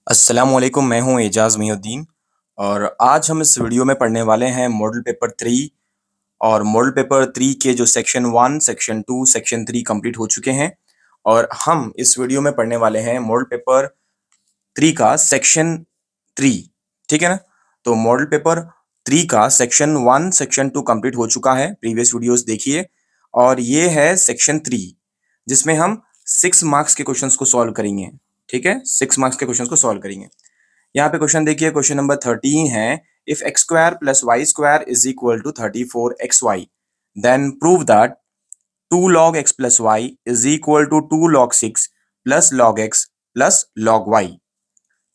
अस्सलाम वालेकुम, मैं हूं एजाज मोहिउद्दीन। और आज हम इस वीडियो में पढ़ने वाले हैं मॉडल पेपर 3। और मॉडल पेपर 3 के जो सेक्शन 1, सेक्शन 2, सेक्शन 3 कंप्लीट हो चुके हैं। और हम इस वीडियो में पढ़ने वाले हैं मॉडल पेपर 3 का सेक्शन 3। ठीक है ना? तो मॉडल पेपर 3 का सेक्शन 1, सेक्शन 2 कंप्लीट हो चुका है, प्रीवियस वीडियोस देखिए। और ये है सेक्शन 3, जिसमें हम 6 मार्क्स के क्वेश्चंस को सॉल्व करेंगे। ठीक है, 6 मार्क्स के क्वेश्चंस को सॉल्व करेंगे। यहाँ पे क्वेश्चन देखिए, क्वेश्चन नंबर 13 है। If X square plus Y square is equal to 34xy, then prove that 2 log x plus Y is equal to 2 log 6 plus log x plus log y।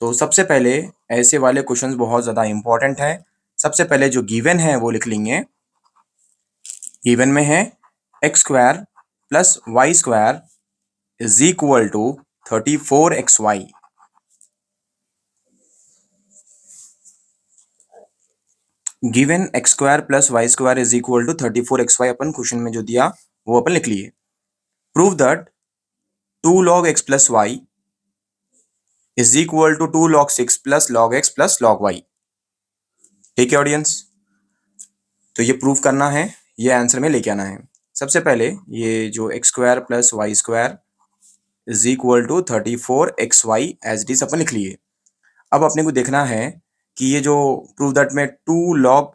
तो सबसे पहले ऐसे वाले क्वेश्चंस बहुत ज्यादा important है। सबसे पहले जो गिवन है वो लिख लेंगे। गिवन में है X square plus Y square is equal to 34xy। Given X square plus Y square is equal to 34xy अपन क्वेश्चन में जो दिया वो अपन लिख लिए। Prove that 2 log x plus Y is equal to 2 log 6 plus log x plus log y। ठीक है ऑडियंस, तो ये प्रूव करना है, ये आंसर में लेके आना है। सबसे पहले ये जो x square plus Y square is equal to 34xy as it is अपन लिख लिए। अब अपने को देखना है कि ये जो प्रूव दैट में 2 log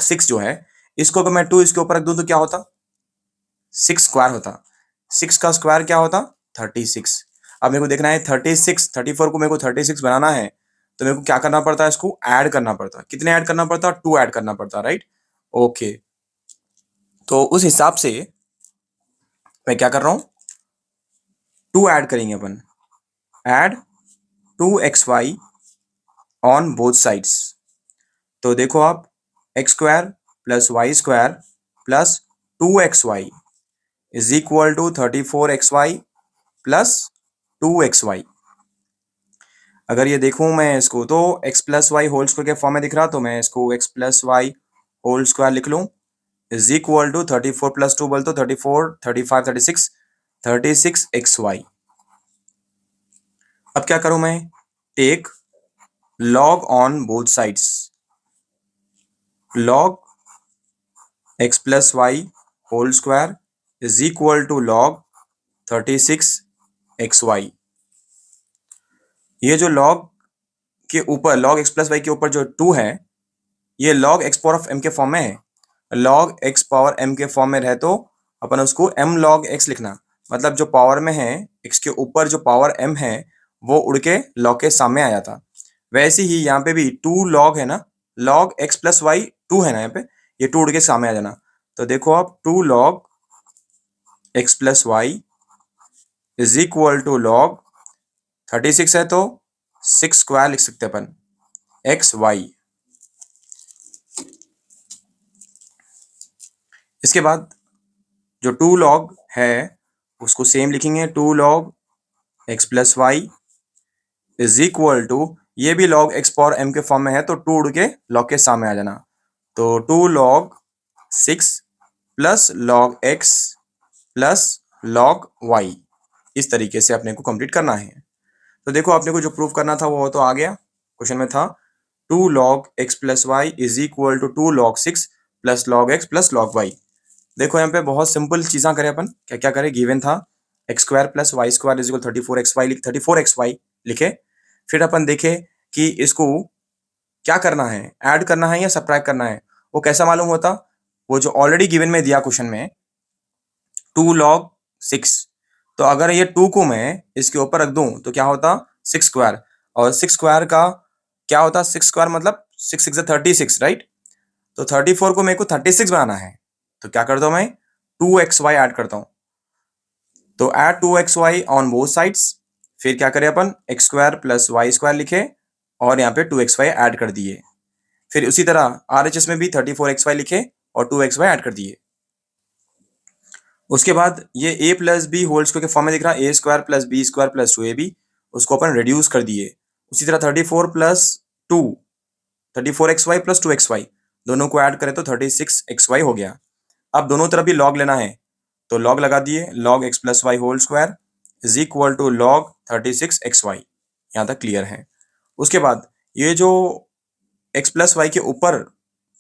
6 जो है, इसको अगर मैं 2 इसके ऊपर रख दूं तो क्या होता? 6 स्क्वायर होता। 6 का स्क्वायर क्या होता? 36। अब मेरे को देखना है 36, 34 को मेरे को 36 बनाना है, तो मेरे को क्या करना पड़ता है? इसको ऐड करना पड़ता। कितने ऐड करना पड़ता? 2 ऐड करना पड़ता, राइट? ओके, तो उस हिसाब से मैं क्या कर रहा हूं, 2 ऐड करेंगे अपन। Add 2xy on both sides. तो देखो आप, x square plus Y square plus 2xy is equal to 34xy plus 2xy। अगर ये देखूं मैं इसको तो x plus Y whole square के फॉर्म में दिख रहा, तो मैं इसको x plus Y whole square लिख लूं इज इक्वल टू 34 प्लस 2 बोल तो 34, 35, 36, 36xy। अब क्या करूं मैं? Take log on both sides. log x plus Y whole square is equal to log 36xy। ये जो log के ऊपर, log x प्लस वाई के ऊपर जो 2 है, ये log x power of m के फॉर्म में है। log x पावर m के फॉर्म में रहे तो अपन उसको m log x लिखना, मतलब जो पावर में है x के ऊपर जो पावर m है वो उड़ के log के सामने आ जाता। वैसे ही यहाँ पे भी 2 log है ना, log x प्लस वाई 2 है ना, यहाँ पे ये 2 उड़ के सामने आ जाना। तो देखो आप, 2 log x plus Y is equal to log 36 है तो 6 स्क्वायर लिख सकते अपन, एक्स वाई। इसके बाद जो 2 log है उसको सेम लिखेंगे, 2 log x plus Y is equal to, ये भी log x पावर m के फॉर्म में है तो 2 उड़ के log के सामने आ जाना। तो 2 log 6 plus log x plus log y। इस तरीके से अपने को कंप्लीट करना है। तो देखो, अपने को जो प्रूव करना था वो तो आ गया। क्वेश्चन में था 2 log x plus Y is equal to 2 log 6 plus log x plus log y। देखो यहाँ पे बहुत सिंपल चीज़ा करें अपन। क्या क्या करें? गिवन था X square plus Y square is equal 34xy लिखे। फिर अपन देखे कि इसको क्या करना है, ऐड करना है या सब्ट्रैक्ट करना है। वो कैसा मालूम होता? वो जो ऑलरेडी गिवन में दिया क्वेश्चन में 2 log 6, तो अगर ये 2 को मैं इसके ऊपर रख दूं तो क्या होता? 6 स्क्वायर। और 6 स्क्वायर का क्या होता? 6 स्क्वायर मतलब 6 6 36, राइट? तो 34 को मेरे को 36 बनाना है, तो क्या करता हूं मैं? 2xy ऐड करता हूं। तो add 2xy on both sides. फिर क्या करें अपन? X square plus Y square लिखे और यहाँ पे 2xy ऐड कर दिए। फिर उसी तरह RHS में भी 34xy लिखे और 2xy ऐड कर दिए। उसके बाद ये a plus b whole square के फॉर्म में दिख रहा है, a square plus b square plus 2ab, उसको अपन रिड्यूस कर दिए। उसी तरह 34 प्लस 2, 34xy प्लस 2xy, दोनों को ऐड करें तो 36xy हो गया। अब दोनों तरफ भी log लेना है, तो log लगा दिए। log x plus Y whole square is equal to log 36xy। यहाँ तक क्लियर है। उसके बाद ये जो x प्लस वाई के ऊपर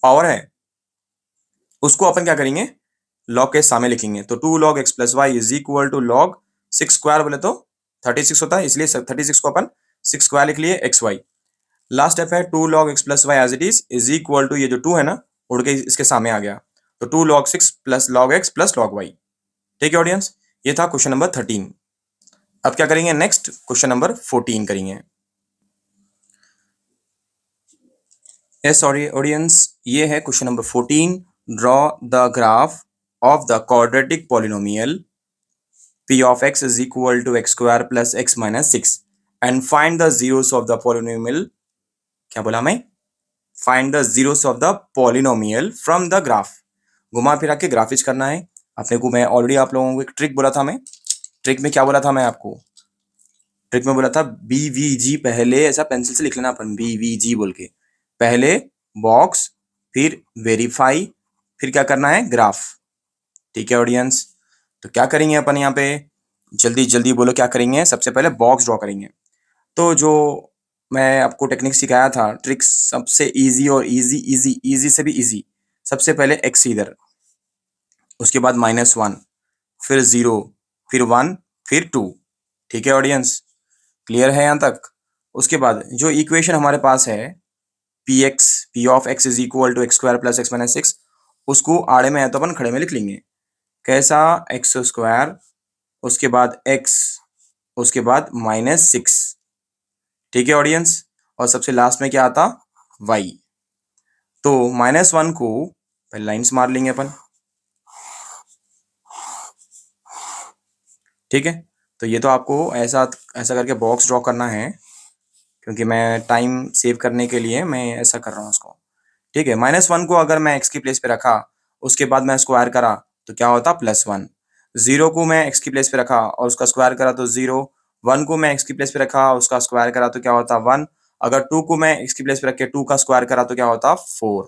पावर है उसको अपन क्या करेंगे, लॉग के सामने लिखेंगे। तो 2 log x+y is equal to log 6 square बोले तो 36 होता है, इसलिए 36 को अपन 6 स्क्वायर लिख लिए xy। लास्ट स्टेप है 2 log x+y as it is equal to, ये जो 2 है ना उड़ के इसके सामने आ गया, तो 2 log 6 plus log x plus log y। ठीक है ऑडियंस, ये था क्वेश्चन नंबर 13। अब क्या करेंगे, नेक्स्ट क्वेश्चन नंबर 14 करेंगे। यस ऑडियंस, ये है question number 14। Draw the graph of the quadratic polynomial p of x is equal to x square plus x minus 6 and find the zeros of the polynomial। क्या बोला मैं, find the zeros of the polynomial from the graph. घुमा फिरा के graphics करना है अपने को। मैं ऑलरेडी आप लोगों को एक ट्रिक बोला था, मैं ट्रिक में क्या बोला था, मैं आपको ट्रिक में बोला था BVG, पहले ऐसा पेंसिल से लिख लेना अपन, BVG बोल के, पहले बॉक्स फिर वेरीफाई फिर क्या करना है, ग्राफ। ठीक है ऑडियंस, तो क्या करेंगे अपन यहाँ पे, जल्दी जल्दी बोलो क्या करेंगे। सबसे पहले बॉक्स ड्रॉ करेंगे। तो जो मैं आपको टेक्निक सिखाया था, ट्रिक्स सबसे इजी और इजी इजी इजी से भी इजी। सबसे पहले x इधर, उसके बाद -1, फिर 0, फिर 1, फिर 2। ठीक है ऑडियंस, क्लियर है यहाँ तक। उसके बाद जो इक्वेशन हमारे पास है p of x is equal to X square plus X minus 6, उसको आड़े में है तो अपन खड़े में लिख लेंगे। कैसा, एक्स स्क्वायर, उसके बाद x, उसके बाद -6। ठीक है ऑडियंस, और सबसे लास्ट में क्या आता, y। तो -1 को पहले लाइन्स मार लेंगे अपन। ठीक है, तो ये तो आपको ऐसा ऐसा करके बॉक्स ड्रॉ करना है, क्योंकि मैं टाइम सेव करने के लिए मैं ऐसा कर रहा हूँ उसको। ठीक है, -1 को अगर मैं x की प्लेस पे रखा, उसके बाद मैं स्क्वायर करा तो क्या होता, +1। 0 को मैं x की प्लेस पे रखा और उसका स्क्वायर करा तो 0। 1 को मैं x की प्लेस पे रखा, उसका स्क्वायर करा तो क्या होता, 1। अगर 2 को मैं x की प्लेस पे रख के 2 का स्क्वायर करा तो क्या होता, 4।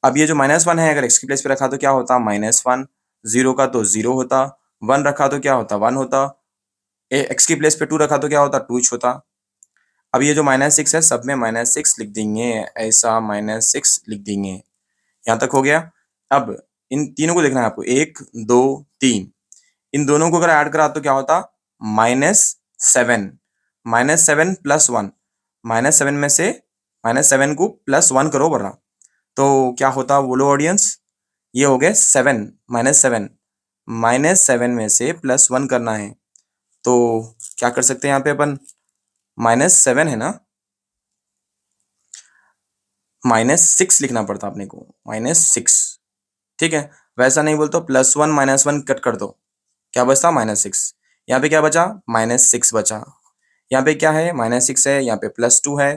अब ये जो -1 है, अगर x की प्लेस पे रखा तो क्या होता, -1। 0 का तो 0 होता, 1 रखा तो क्या होता, 1 होता, x की प्लेस पे 2 रखा तो क्या होता, 2 होता। अब ये जो -6 है, सब में -6 लिख देंगे, ऐसा -6 लिख देंगे। यहाँ तक हो गया। अब इन तीनों को देखना है आपको, 1 2 3, इन दोनों को अगर ऐड करा तो क्या होता, -7। -7 प्लस 1, -7 में से -7 को +1 करो वरना, तो क्या होता बोलो ऑडियंस, ये हो गए 7, -7, -7 में से +1 करना है। तो क्या कर सकते हैं यहाँ पे अपन, -7 है ना, -6 लिखना पड़ता अपने को, -6। ठीक है, वैसा नहीं बोलते +1 -1 कट कर दो, क्या बचता, -6। यहाँ पे क्या बचा, -6 बचा। यहाँ पे क्या है, -6 है, यहाँ पे +2 है,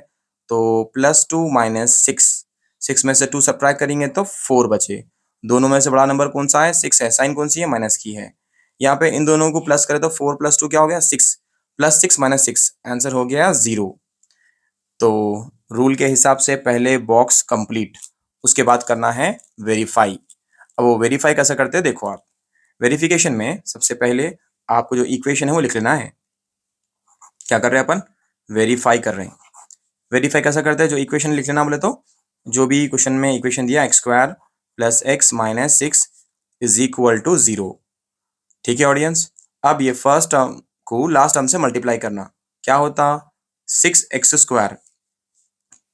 तो +2 -6, 6 में से 2 सब्ट्रैक्ट करेंगे तो 4 बचे। दोनों में से बड़ा नंबर कौन सा है, 6 है। साइन कौन सी है, माइनस की है। यहाँ पे इन दोनों को प्लस करें तो 4 + 2 क्या हो गया, 6, +6 -6, आंसर हो गया 0। तो रूल के हिसाब से पहले बॉक्स कंप्लीट, उसके बाद करना है वेरीफाई। अब वो वेरीफाई कैसे करते हैं देखो आप। वेरिफिकेशन में सबसे पहले आपको जो इक्वेशन है वो लिख लेना है। क्या कर रहे हैं अपन, वेरीफाई कर रहे हैं। वेरीफाई कैसा करते हैं, जो इक्वेशन लिख लेना बोले तो, जो भी क्वेश्चन में इक्वेशन दिया, X square plus X minus 6 is equal to 0। ठीक है ऑडियंस, अब ये फर्स्ट टर्म को लास्ट टर्म से मल्टीप्लाई करना, क्या होता, 6x²।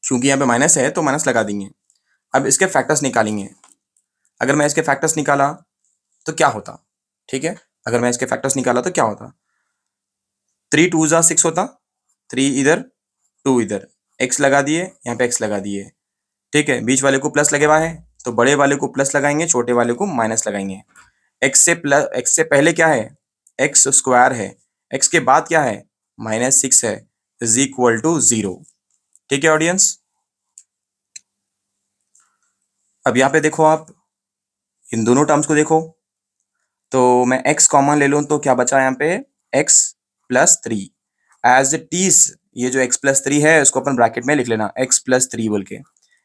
क्योंकि यहाँ पे माइनस है तो माइनस लगा देंगे। अब इसके फैक्टर्स निकालेंगे। अगर मैं इसके फैक्टर्स निकाला तो क्या होता, ठीक है, अगर मैं इसके फैक्टर्स निकाला तो क्या होता, 3 2 जा 6 होता, 3 इधर 2 इधर, x लगा दिए, यहाँ पे x लगा दिए। ठीक है, बीच वाले को प्लस लगे हुआ है तो बड़े वाले को प्लस लगाएंगे, छोटे वाले को माइनस लगाएंगे। x से पहले क्या है, x² है, x के बाद क्या है, -6 है, इज इक्वल टू 0। ठीक है ऑडियंस, अब यहाँ पे देखो आप, इन दोनों टर्म्स को देखो, तो मैं x कॉमन ले लूँ तो क्या बचा यहाँ पे, x + 3 एज इट इज। ये जो x + 3 है इसको अपन ब्रैकेट में लिख लेना, x + 3 बोल के,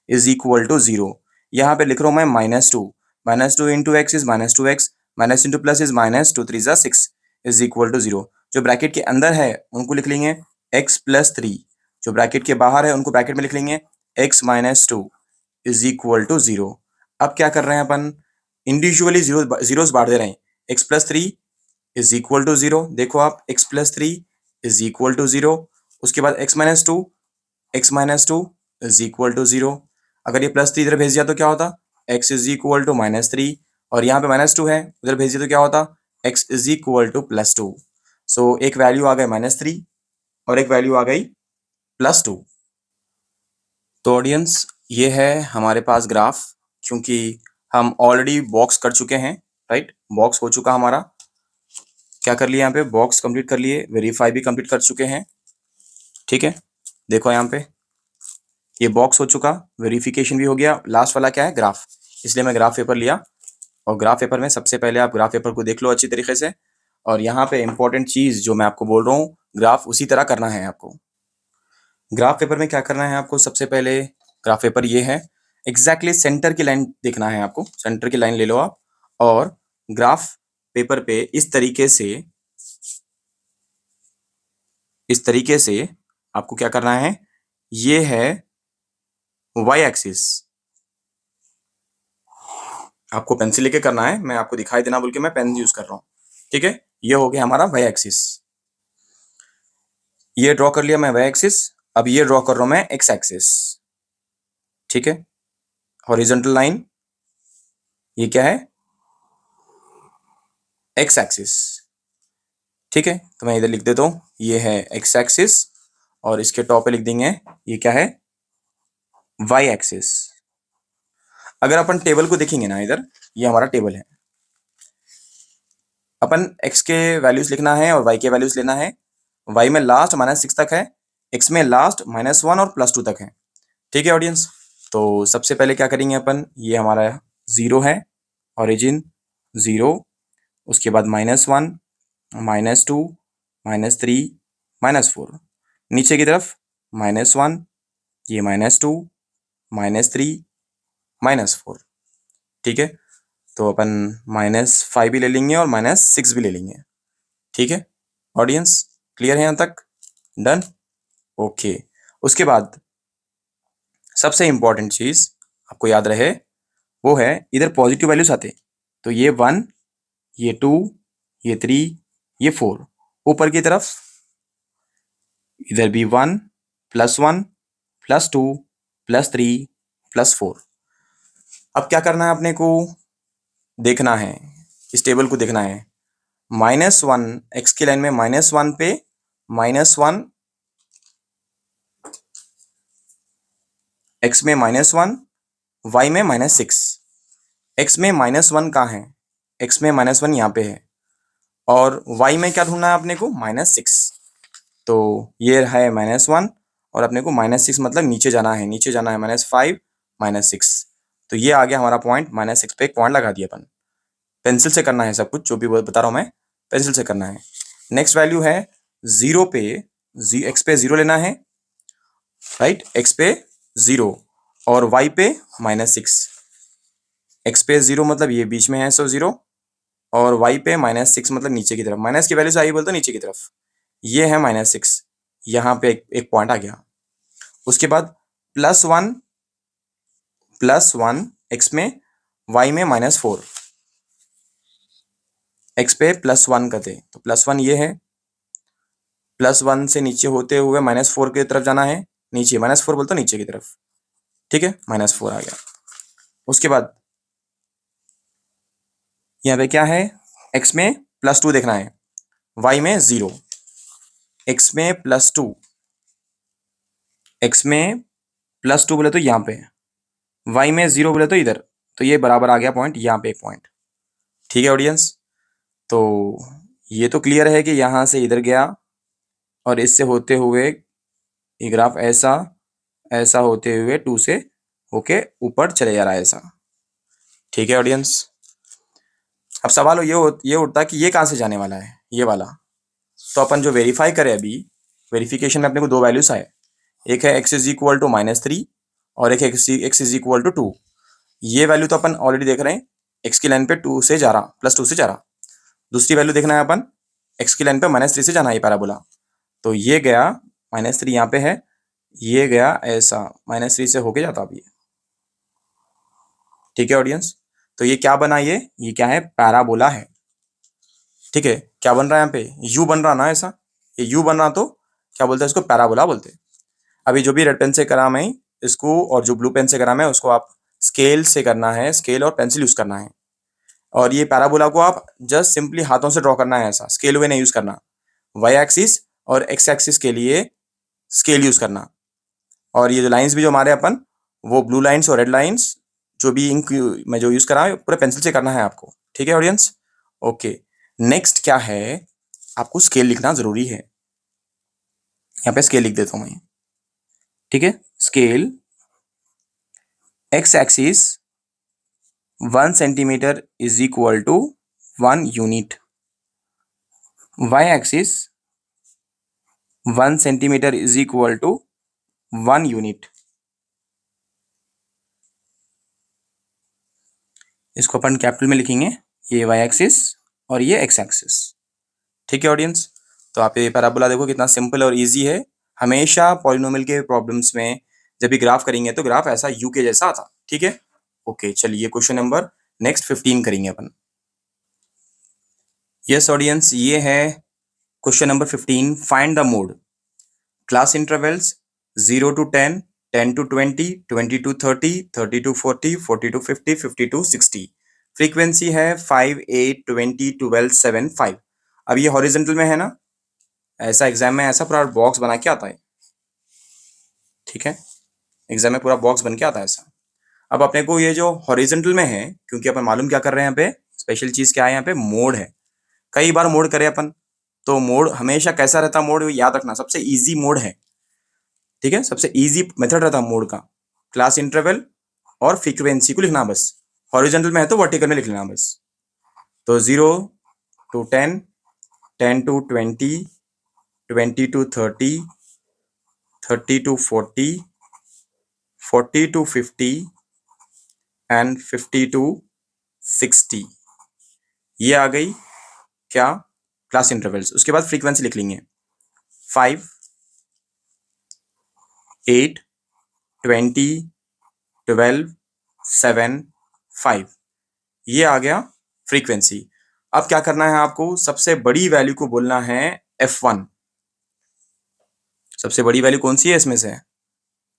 इज इक्वल टू 0। यहाँ पे लिख रहा हूँ मैं -2, -2 into X is -2x, minus into plus is -2 3 = 6 is equal to 0। जो ब्रैकेट के अंदर है उनको लिख लेंगे x+3, जो ब्रैकेट के बाहर है उनको ब्रैकेट में लिख लेंगे x-2 इज इक्वल टू 0। अब क्या कर रहे हैं अपन, इंडिविजुअली जीरोस बांट दे रहे हैं। x+3 इज इक्वल टू 0, देखो आप x+3 इज इक्वल टू 0। उसके बाद x-2 इज इक्वल टू 0। अगर ये +3 इधर भेज दिया तो क्या होता, x इज इक्वल टू -3, और यहाँ पे -2 है उधर भेज दिया तो क्या होता, x इज इक्वल टू +2। सो एक वैल्यू आ गई -3 और एक वैल्यू आ गई +2। तो ऑडियंस ये है हमारे पास ग्राफ, क्योंकि हम ऑलरेडी बॉक्स कर चुके हैं, राइट, बॉक्स हो चुका हमारा। क्या कर लिया यहाँ पे, बॉक्स कंप्लीट कर लिए, वेरीफाई भी कंप्लीट कर चुके हैं, ठीक है। देखो यहाँ पे ये बॉक्स हो चुका, वेरिफिकेशन भी हो गया, लास्ट वाला क्या है, ग्राफ। इसलिए मैं ग्राफ पेपर लिया, और ग्राफ पेपर में सबसे पहले आप ग्राफ पेपर को देख लो अच्छी तरीके से। और यहाँ पे इंपॉर्टेंट चीज जो मैं आपको बोल रहा हूँ, ग्राफ उसी तरह करना है आपको। ग्राफ पेपर में क्या करना है आपको, सबसे पहले ग्राफ पेपर ये है, एग्जैक्टली सेंटर की लाइन देखना है आपको, सेंटर की लाइन ले लो आप, और ग्राफ पेपर पे इस तरीके से आपको क्या करना है, ये है y एक्सिस, आपको पेंसिल लेके करना है, मैं आपको दिखाई देना बोल के मैं पेन यूज कर रहा हूँ, ठीक है। ये हो गया हमारा y एक्सिस, ये ड्रॉ कर लिया मैं y एक्सिस। अब ये ड्रॉ कर रहा हूं मैं x एक्सिस, ठीक है। हॉरिजॉन्टल लाइन ये क्या है, x एक्सिस, ठीक है। तो मैं इधर लिख देता हूं, ये है x एक्सिस, और इसके टॉप पे लिख देंगे ये क्या है, y एक्सिस। अगर अपन टेबल को देखेंगे ना, इधर ये हमारा टेबल है, अपन x के वैल्यूज लिखना है और y के वैल्यूज लेना है। y में लास्ट -6 तक है, x में लास्ट -1 और +2 तक है, ठीक है ऑडियंस। तो सबसे पहले क्या करेंगे अपन, ये हमारा 0 है, ओरिजिन 0, उसके बाद -1, -2, -3, -4, नीचे की तरफ -1, ये -2, -3, -4, ठीक है। तो अपन -5 भी ले लेंगे और -6 भी ले लेंगे, ठीक है ऑडियंस। क्लियर है यहाँ तक, डन, ओके। उसके बाद सबसे इंपॉर्टेंट चीज आपको याद रहे, वो है इधर पॉजिटिव वैल्यूज आते, तो ये 1, ये 2, ये 3, ये 4, ऊपर की तरफ इधर भी 1 +1 +2 +3 +4। अब क्या करना है अपने को, देखना है, इस टेबल को देखना है, -1 x की लाइन में -1 पे -1, x में -1, y में -6। x में -1 कहाँ है, x में -1 यहाँ पे है, और y में क्या ढूंढना है अपने को, -6। तो ये है -1, और अपने को -6 मतलब नीचे जाना है, नीचे जाना है -5 -6। तो ये आ गया हमारा पॉइंट, -6 पे एक पॉइंट लगा दिया अपन। पेंसिल से करना है सब कुछ, जो भी बता रहा हूँ मैं, पेंसिल से करना है। नेक्स्ट वैल्यू है 0 पे, x पे 0 लेना है, राइट, x पे 0 और y पे -6। x पे 0 मतलब ये बीच में है, सो 0, और y पे -6 मतलब नीचे की तरफ, माइनस की वैल्यू से आई बोलते नीचे की तरफ, ये है -6, यहाँ पे एक पॉइंट आ गया। उसके बाद +1 x में, y में -4, x पे +1 करते, तो +1 ये है, +1 से नीचे होते हुए -4 की तरफ जाना है, नीचे -4 बोलते नीचे की तरफ, ठीक है, -4 आ गया। उसके बाद यहाँ पे क्या है, x में +2 देखना है, y में 0, x में +2, x में +2 बोले तो यहाँ पे, y में 0 बोले तो इधर, तो ये बराबर आ गया पॉइंट, यहाँ पे एक पॉइंट, ठीक है ऑडियंस। तो ये तो क्लियर है कि यहाँ से इधर गया, और इससे होते हुए ये ग्राफ ऐसा ऐसा होते हुए 2 से होके ऊपर चले जा रहा है ऐसा, ठीक है ऑडियंस। अब सवाल ये उठता है कि ये कहाँ से जाने वाला है, ये वाला। तो अपन जो वेरीफाई करें अभी, वेरिफिकेशन में अपने को दो वैल्यूज आए, एक है x इज इक्वल टू -3 और एक है x इज इक्वल टू 2। ये वैल्यू तो अपन ऑलरेडी देख रहे हैं, x की लाइन पे 2 से जा रहा, +2 से जा रहा। दूसरी वैल्यू देखना है अपन, एक्स की लाइन पे -3 से जाना है पैराबोला, तो ये गया -3 यहाँ पे है, ये गया ऐसा -3 से होके जाता अब ये। ठीक है ऑडियंस, तो ये क्या बना, ये क्या है, पैराबोला है। ठीक है, क्या बन रहा है यहाँ पे, यू बन रहा ना ऐसा, ये यू बन रहा, तो क्या बोलते हैं इसको, पैराबोला बोलते हैं। अभी जो भी रेड पेन से करा मैं इसको, और जो ब्लू पेन से करा मैं उसको, आप स्केल से करना है, स्केल और पेंसिल यूज करना है। और ये पैराबोला को आप जस्ट सिंपली हाथों से ड्रॉ करना है ऐसा, स्केल वे नहीं यूज करना। वाई एक्सिस और एक्स एक्सिस के लिए स्केल यूज करना। और ये जो लाइंस भी जो हमारे अपन, वो ब्लू लाइंस और रेड लाइंस, जो भी इंक में जो यूज करा है पूरे पेंसिल से करना है आपको। ठीक है ऑडियंस, ओके। नेक्स्ट क्या है, आपको स्केल लिखना जरूरी है। यहाँ पे स्केल लिख देता हूं मैं। ठीक है, scale X axis 1 centimetre is equal to 1 unit, Y axis 1 centimetre is equal to 1 unit. इसको अपन कैपिटल में लिखेंगे, ये वाई एक्सिस और ये एक्स एक्सिस। ठीक है ऑडियंस, तो आप ये पैराबोला देखो कितना सिंपल और इजी है। हमेशा पॉलिनोमियल के प्रॉब्लम्स में जब भी ग्राफ करेंगे तो ग्राफ ऐसा यू के जैसा आता। ठीक है, ओके, चलिए क्वेश्चन नंबर नेक्स्ट 15 करेंगे अपन। यस ऑडियंस, ये है question number 15, find the mode. Class intervals 0 to 10, 10 to 20, 20 to 30, 30 to 40, 40 to 50, 50 to 60। Frequency है 5, 8, 20, 12, 7, 5। अब ये हॉरिजेंटल में है ना, ऐसा एग्जाम में ऐसा पूरा बॉक्स बना के आता है। ठीक है, एग्जाम में पूरा बॉक्स बन के आता है ऐसा। अब अपने को ये जो हॉरिजेंटल में है, क्योंकि अपन मालूम क्या कर रहे हैं यहाँ पे, स्पेशल चीज क्या है यहाँ पे, मोड है। कई बार मोड करे अपन, तो मोड हमेशा कैसा रहता, मोड याद रखना सबसे इजी मोड है। ठीक है, सबसे इजी मेथड रहता मोड का, क्लास इंटरवल और फ्रीक्वेंसी को लिखना बस। हॉरिजॉन्टल में है तो वर्टिकल में लिख लेना बस। तो 0 to 10, 10 to 20, 20 to 30, 30 to 40, 40 to 50 and 50 to 60। ये आ गई क्या, क्लास इंटरवल्स। उसके बाद फ्रीक्वेंसी लिख लेंगे, 5, 8, 20, 12, 7, 5। ये आ गया फ्रीक्वेंसी। अब क्या करना है आपको, सबसे बड़ी वैल्यू को बोलना है F1। सबसे बड़ी वैल्यू कौन सी है इसमें से,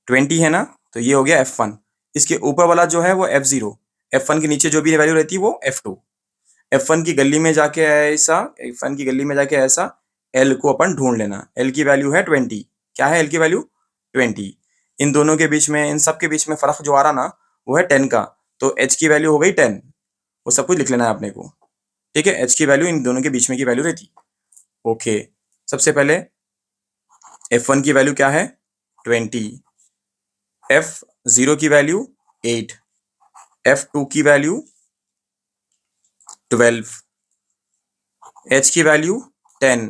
20 है ना, तो ये हो गया F1। इसके ऊपर वाला जो है वो F0। F1 के नीचे जो भी वैल्यू रहती है वो F2। F1 की गली में जाके ऐसा, F1 की गली में जाके ऐसा L को अपन ढूंढ लेना। L की वैल्यू है 20। क्या है L की वैल्यू, 20। इन दोनों के बीच में, इन सब के बीच में फर्क जो आ रहा ना, वो है 10 का, तो H की वैल्यू हो गई 10। वो सब कुछ लिख लेना है अपने को। ठीक है, H की वैल्यू इन दोनों के बीच में की वैल्यू रहती। ओके, सबसे पहले F1 की वैल्यू क्या है, 20। F0 की वैल्यू 8। F2 की वैल्यू 12। H की वैल्यू 10।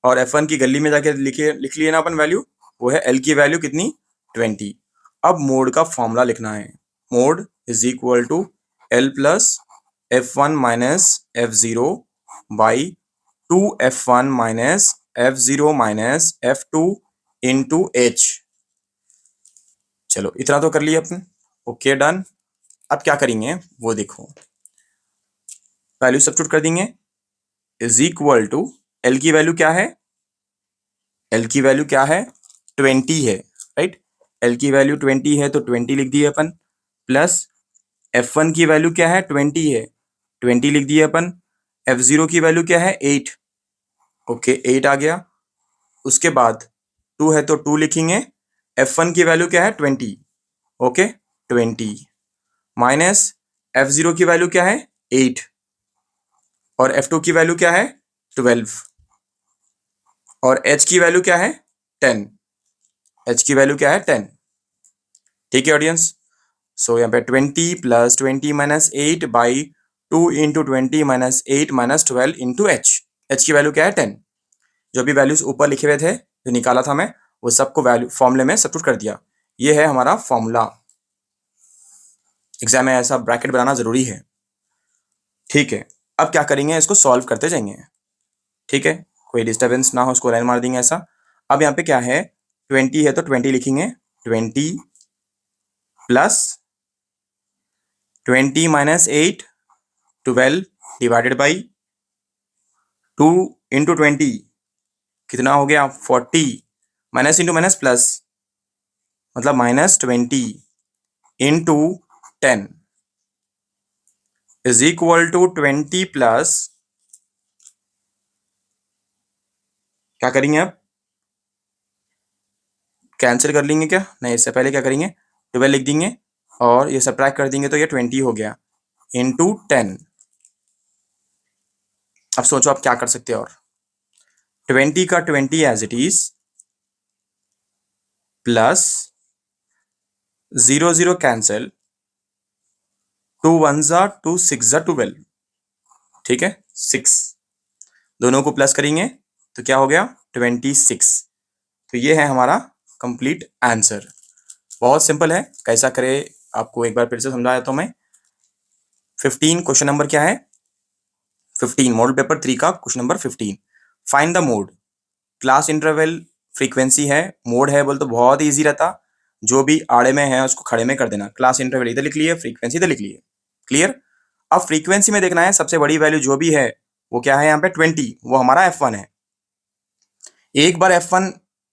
और F1 की गली में जाके लिख लिए ना अपन वैल्यू, वो है L की वैल्यू कितनी, 20। अब मोड का फॉर्मूला लिखना है, mode is equal to L plus F1 minus F0 by 2F1 minus F0 minus F2 into H। चलो इतना तो कर लिया अपन, ओके डन। अब क्या करेंगे वो देखो, वैल्यू सब्स्टिट्यूट कर देंगे, इज इक्वल टू एल की वैल्यू क्या है, एल की वैल्यू क्या है, 20 है, राइट। एल की वैल्यू 20 है तो 20 लिख दिए अपन, प्लस F1 की वैल्यू क्या है, 20 है, 20 लिख दिए अपन। F0 की वैल्यू क्या है, 8। ओके, 8 आ गया। उसके बाद 2 है तो 2 लिखेंगे। F1 की वैल्यू क्या है, 20। ओके, 20 माइनस F0 की वैल्यू क्या है, 8। और F2 की वैल्यू क्या है, 12। और H की वैल्यू क्या है, 10। H की वैल्यू क्या है, 10। ठीक है ऑडियंस, सो यहाँ पे 20 plus 20 minus 8 by 2 into 20 minus 8 minus 12 into H। H की वैल्यू क्या है, 10। जो भी वैल्यूज ऊपर लिखे हुए थे, जो निकाला था मैं, वो सबको वैल्यू फॉर्मूले में सब्स्टिट्यूट कर दिया। ये है हमारा फॉर्मूला। एग्जाम में ऐसा ब्रैकेट बनाना जरूरी है। ठीक है, अब क्या करेंगे, इसको सॉल्व करते जाएंगे। ठीक है, कोई डिस्टर्बेंस ना हो, उसको लाइन मार देंगे ऐसा। अब यहाँ पे क्या है, 20 है तो 20 लिखेंगे, 20 plus 20 minus 8, 12 divided by 2 into 20 कितना हो गया 40, माइनस इंटू माइनस प्लस, मतलब -20 into 10 is equal to 20 plus, क्या करेंगे अब, कैंसिल कर लेंगे क्या, नहीं इससे पहले क्या करेंगे, 12 लिख देंगे और ये सब्ट्रैक्ट कर देंगे तो ये 20 हो गया इंटू 10। अब सोचो आप क्या कर सकते हो, और 20 का 20 as it is plus 0 0 cancel, 2 1 जा 2 6 जा 12, ठीक है 6, दोनों को प्लस करेंगे तो क्या हो गया 26। तो ये है हमारा कंप्लीट आंसर। बहुत सिंपल है, कैसा करे आपको एक बार फिर से समझाया तो मैं। 15 क्वेश्चन नंबर क्या है, 15 मॉडल पेपर 3 का question number 15। Find the mode, class interval frequency है, मोड है बोल तो बहुत ईजी रहता, जो भी आड़े में है उसको खड़े में कर देना, क्लास इंटरवल इधर लिख लिए, फ्रीक्वेंसी इधर लिख लिए, क्लियर। अब फ्रीक्वेंसी में देखना है सबसे बड़ी वैल्यू जो भी है वो क्या है यहाँ पे 20, वो हमारा F1 है। एक बार F1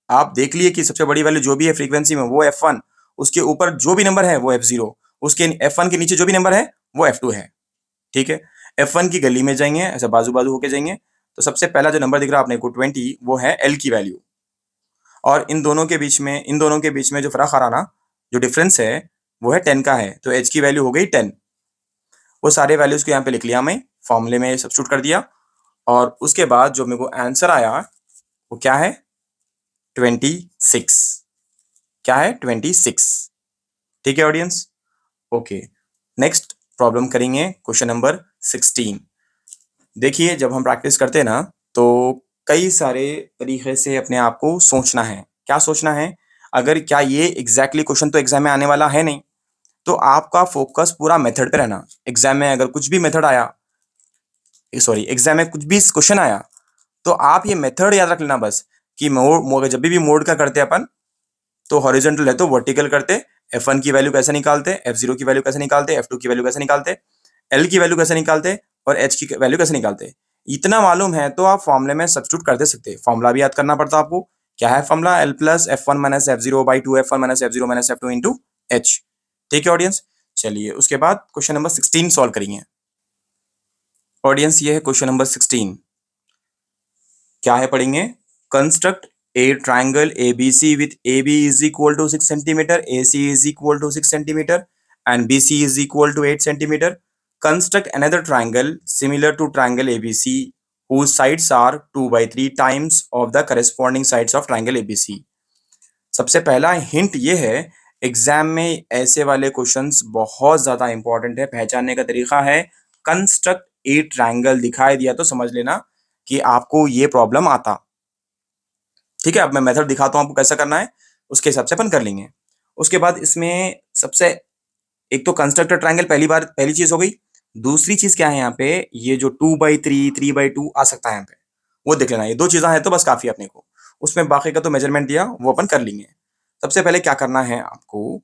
आप देख लिए कि सबसे बड़ी वैल्यू जो भी है फ्रीक्वेंसी में वो F1, उसके ऊपर जो भी नंबर है वो F0, उसके F1 के नीचे जो भी नंबर है वो F2 है, ठीक है। F1 की गली में जाएंगे, ऐसे बाजू बाजू होके जाएंगे, तो सबसे पहला जो नंबर दिख रहा है आपने को 20, वो है L की वैल्यू, और इन दोनों के बीच में जो फर्क आ रहा ना, जो डिफरेंस है वो है 10 का है, तो H की वैल्यू हो गई 10। वो सारे वैल्यूज को यहाँ पे लिख लिया मैं, फॉर्मूले में सब्स्टिट्यूट कर दिया, और उसके बाद जो मेरे को आंसर आया वो क्या है 26, क्या है 26, ठीक है ऑडियंस। ओके, नेक्स्ट प्रॉब्लम करेंगे क्वेश्चन नंबर 16। देखिए जब हम प्रैक्टिस करते हैं ना, तो कई सारे तरीके से अपने आप को सोचना है, क्या सोचना है, अगर क्या ये एग्जैक्टली क्वेश्चन तो एग्जाम में आने वाला है नहीं, तो आपका फोकस पूरा मेथड पे रहना। एग्जाम में अगर कुछ भी मेथड आया, सॉरी एग्जाम में कुछ भी क्वेश्चन आया, तो आप ये मेथड याद रख लेना बस, कि मोड जब भी मोड का करते हैं अपन, तो हॉरिजॉन्टल है तो वर्टिकल करते, F1 की वैल्यू कैसे निकालते, F0 की वैल्यू कैसे निकालते, F2 की वैल्यू कैसे निकालते, L की वैल्यू कैसे निकालते, और H की वैल्यू कैसे निकालते, इतना मालूम है तो आप फॉर्मूले में सब्स्टिट्यूट कर दे सकते। फॉर्मूला भी याद करना पड़ता आपको, क्या है formula, L plus F1 minus F0 by 2 F1 minus F0 minus F2 into H, ठीक है ऑडियंस। चलिए उसके बाद क्वेश्चन नंबर 16 सॉल्व करेंगे। ऑडियंस ये है क्वेश्चन नंबर 16, क्या है पढ़ेंगे, construct A triangle ABC with AB is equal to 6 centimeter, AC is equal to 6 centimeter, and BC is equal to 8 centimeter. Construct another triangle similar to triangle ABC whose sides are 2 by 3 times of the corresponding sides of triangle ABC. सबसे पहला hint ये है, exam में ऐसे वाले questions बहुत ज्यादा important है, पहचानने का तरीका है, कंस्ट्रक्ट ए ट्राइंगल दिखाई दिया तो समझ लेना कि आपको ये प्रॉब्लम आता, ठीक है। अब मैं मेथड दिखाता हूं आपको कैसा करना है, उसके हिसाब से अपन कर लेंगे। उसके बाद इसमें सबसे, एक तो कंस्ट्रक्टर ट्राइंगल पहली चीज हो गई, दूसरी चीज क्या है यहाँ पे, ये जो 2/3 3/2 आ सकता है यहाँ पे, वो देख लेना, ये दो चीजें हैं तो बस काफी है अपने को, उसमें बाकी का तो मेजरमेंट दिया वो अपन कर लेंगे। सबसे पहले क्या करना है आपको,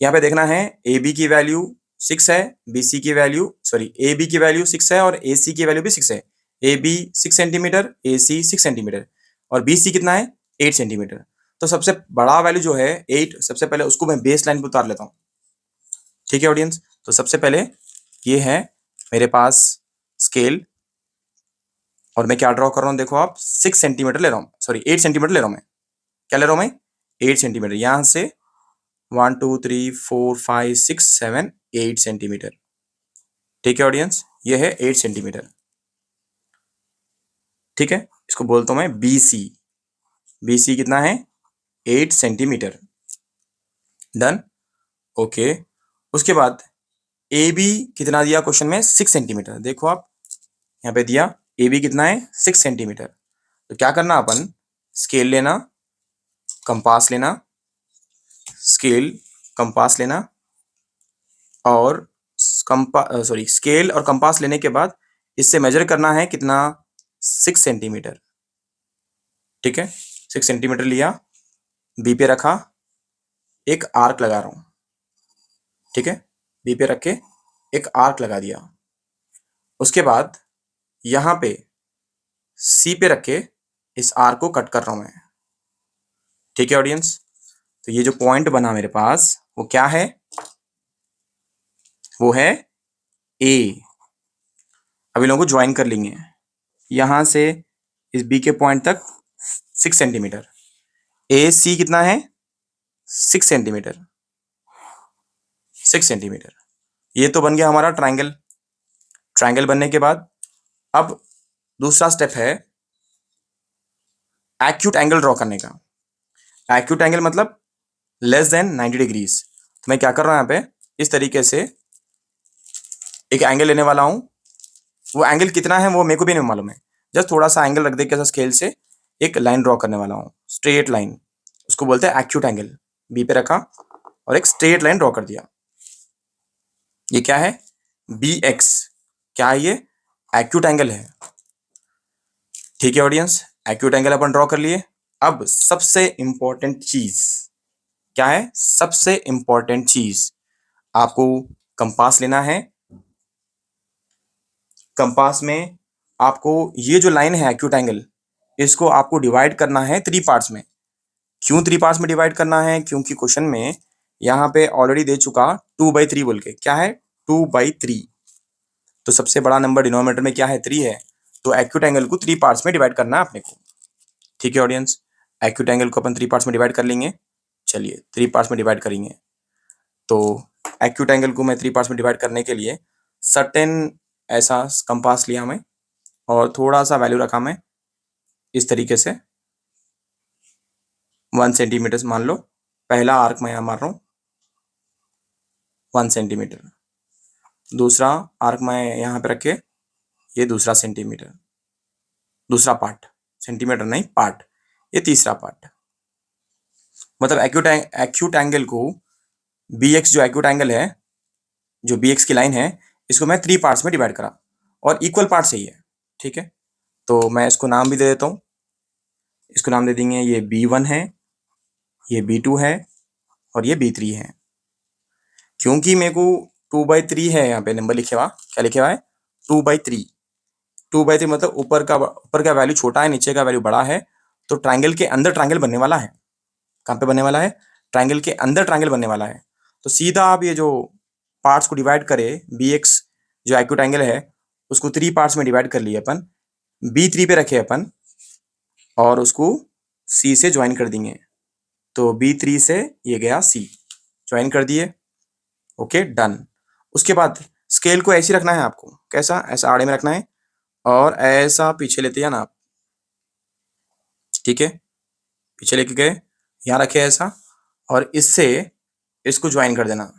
यहाँ पे देखना है ए बी की वैल्यू 6 है, BC की वैल्यू, सॉरी ए बी की वैल्यू 6 है और AC की वैल्यू भी 6 है, AB 6 सेंटीमीटर, AC 6 सेंटीमीटर, और BC कितना है 8 सेंटीमीटर। तो सबसे बड़ा वैल्यू जो है 8, सबसे पहले उसको मैं बेस लाइन पे उतार लेता हूँ, ठीक है ऑडियंस। तो सबसे पहले ये है मेरे पास स्केल, और मैं क्या ड्रॉ कर रहा हूँ, देखो आप 6 सेंटीमीटर ले रहा हूँ, सॉरी 8 सेंटीमीटर ले रहा हूँ मैं, क्या ले रहा हूँ मैं 8 सेंटीमीटर, यहां से 1 2 3 4 5 6 7 8 सेंटीमीटर, ठीक है ऑडियंस, ये है 8 सेंटीमीटर, ठीक है। इसको बोलता हूं मैं BC, BC कितना है 8 सेंटीमीटर, डन, ओके। उसके बाद AB कितना दिया क्वेश्चन में 6 सेंटीमीटर, देखो आप यहाँ पे दिया AB कितना है 6 सेंटीमीटर, तो क्या करना अपन, स्केल लेना, कंपास लेना, स्केल कंपास लेना, और स्केल और कंपास लेने के बाद इससे मेजर करना है कितना 6 सेंटीमीटर। ठीक है, 6 सेंटीमीटर लिया, बी पे रखा, एक आर्क लगा रहा हूं। ठीक है, बी पे रख के एक आर्क लगा दिया। उसके बाद यहां पे सी पे रख के इस आर्क को कट कर रहा हूं मैं। ठीक है ऑडियंस, तो ये जो पॉइंट बना मेरे पास वो क्या है, वो है ए। अभी लोगों को ज्वाइन कर लेंगे यहां से इस बी के पॉइंट तक 6 सेंटीमीटर। ए सी कितना है, 6 सेंटीमीटर, 6 सेंटीमीटर। ये तो बन गया हमारा ट्राइंगल। ट्राइंगल बनने के बाद अब दूसरा स्टेप है एक्यूट एंगल ड्रॉ करने का। एक्यूट एंगल मतलब लेस देन 90 डिग्रीज। तो मैं क्या कर रहा हूं यहाँ पे, इस तरीके से एक एंगल लेने वाला हूं। वो एंगल कितना है वो मेरे को भी नहीं मालूम है, जस्ट थोड़ा सा एंगल रख दे के स्केल से एक लाइन ड्रॉ करने वाला हूं, स्ट्रेट लाइन। उसको बोलते हैं एक्यूट एंगल। बी पे रखा और एक स्ट्रेट लाइन ड्रॉ कर दिया। ये क्या है, बी एक्स। क्या है ये, एक्यूट एंगल है। ठीक है ऑडियंस, एक्यूट एंगल अपन ड्रॉ कर लिए। अब सबसे इंपॉर्टेंट चीज क्या है, सबसे इंपॉर्टेंट चीज आपको कंपास लेना है। कंपास में आपको ये जो लाइन है एक्यूट एंगल, इसको आपको डिवाइड करना है 3 पार्ट्स में। क्यों 3 पार्ट्स में डिवाइड करना है, क्योंकि क्वेश्चन में यहाँ पे ऑलरेडी दे चुका 2/3 बोल के। क्या है, 2/3। तो सबसे बड़ा नंबर डिनोमिनेटर में क्या है, 3 है। तो एक्यूट एंगल को 3 पार्ट्स में डिवाइड करना है अपने को। ठीक है ऑडियंस, एक्यूट एंगल को अपन 3 पार्ट्स में डिवाइड कर लेंगे। चलिए 3 पार्ट्स में डिवाइड करेंगे। तो एक्यूट एंगल को मैं 3 पार्ट्स में डिवाइड करने के लिए सर्टेन ऐसा कंपास लिया मैं और थोड़ा सा वैल्यू रखा मैं इस तरीके से 1 सेंटीमीटर मान लो। पहला आर्क मैं यहाँ मार रहा हूँ 1 सेंटीमीटर। दूसरा आर्क मैं यहाँ पे रखे, ये दूसरा सेंटीमीटर, दूसरा पार्ट, सेंटीमीटर नहीं पार्ट, ये तीसरा पार्ट। मतलब एक्यूट एंगल को बी एक्स जो एक्यूट एंगल है, जो बी एक्स की लाइन है, इसको मैं 3 पार्ट्स में डिवाइड करा और इक्वल पार्ट सही है। ठीक है, तो मैं इसको नाम भी दे देता हूँ। इसको नाम दे देंगे, ये B1 है, ये B2 है और ये B3 है। क्योंकि मेरे को 2/3 है, यहाँ पे नंबर लिखे हुआ, क्या लिखे हुआ है, 2/3। 2/3 मतलब ऊपर का वैल्यू छोटा है, नीचे का वैल्यू बड़ा है। तो ट्राइंगल के अंदर ट्राइंगल बनने वाला है। कहाँ पे बनने वाला है, ट्राइंगल के अंदर ट्राइंगल बनने वाला है। तो सीधा आप ये जो पार्ट्स को डिवाइड करे, बी एक्स जो एक्यूट एंगल है उसको 3 पार्ट्स में डिवाइड कर लिए अपन, B3 पे रखे अपन और उसको C से ज्वाइन कर देंगे। तो B3 से ये गया C, ज्वाइन कर दिए। Okay done. उसके बाद स्केल को ऐसे रखना है आपको, कैसा, ऐसा आड़े में रखना है और ऐसा पीछे लेते हैं ना आप। ठीक है, पीछे लेके गए, यहाँ रखे ऐसा और इससे इसको ज्वाइन कर देना।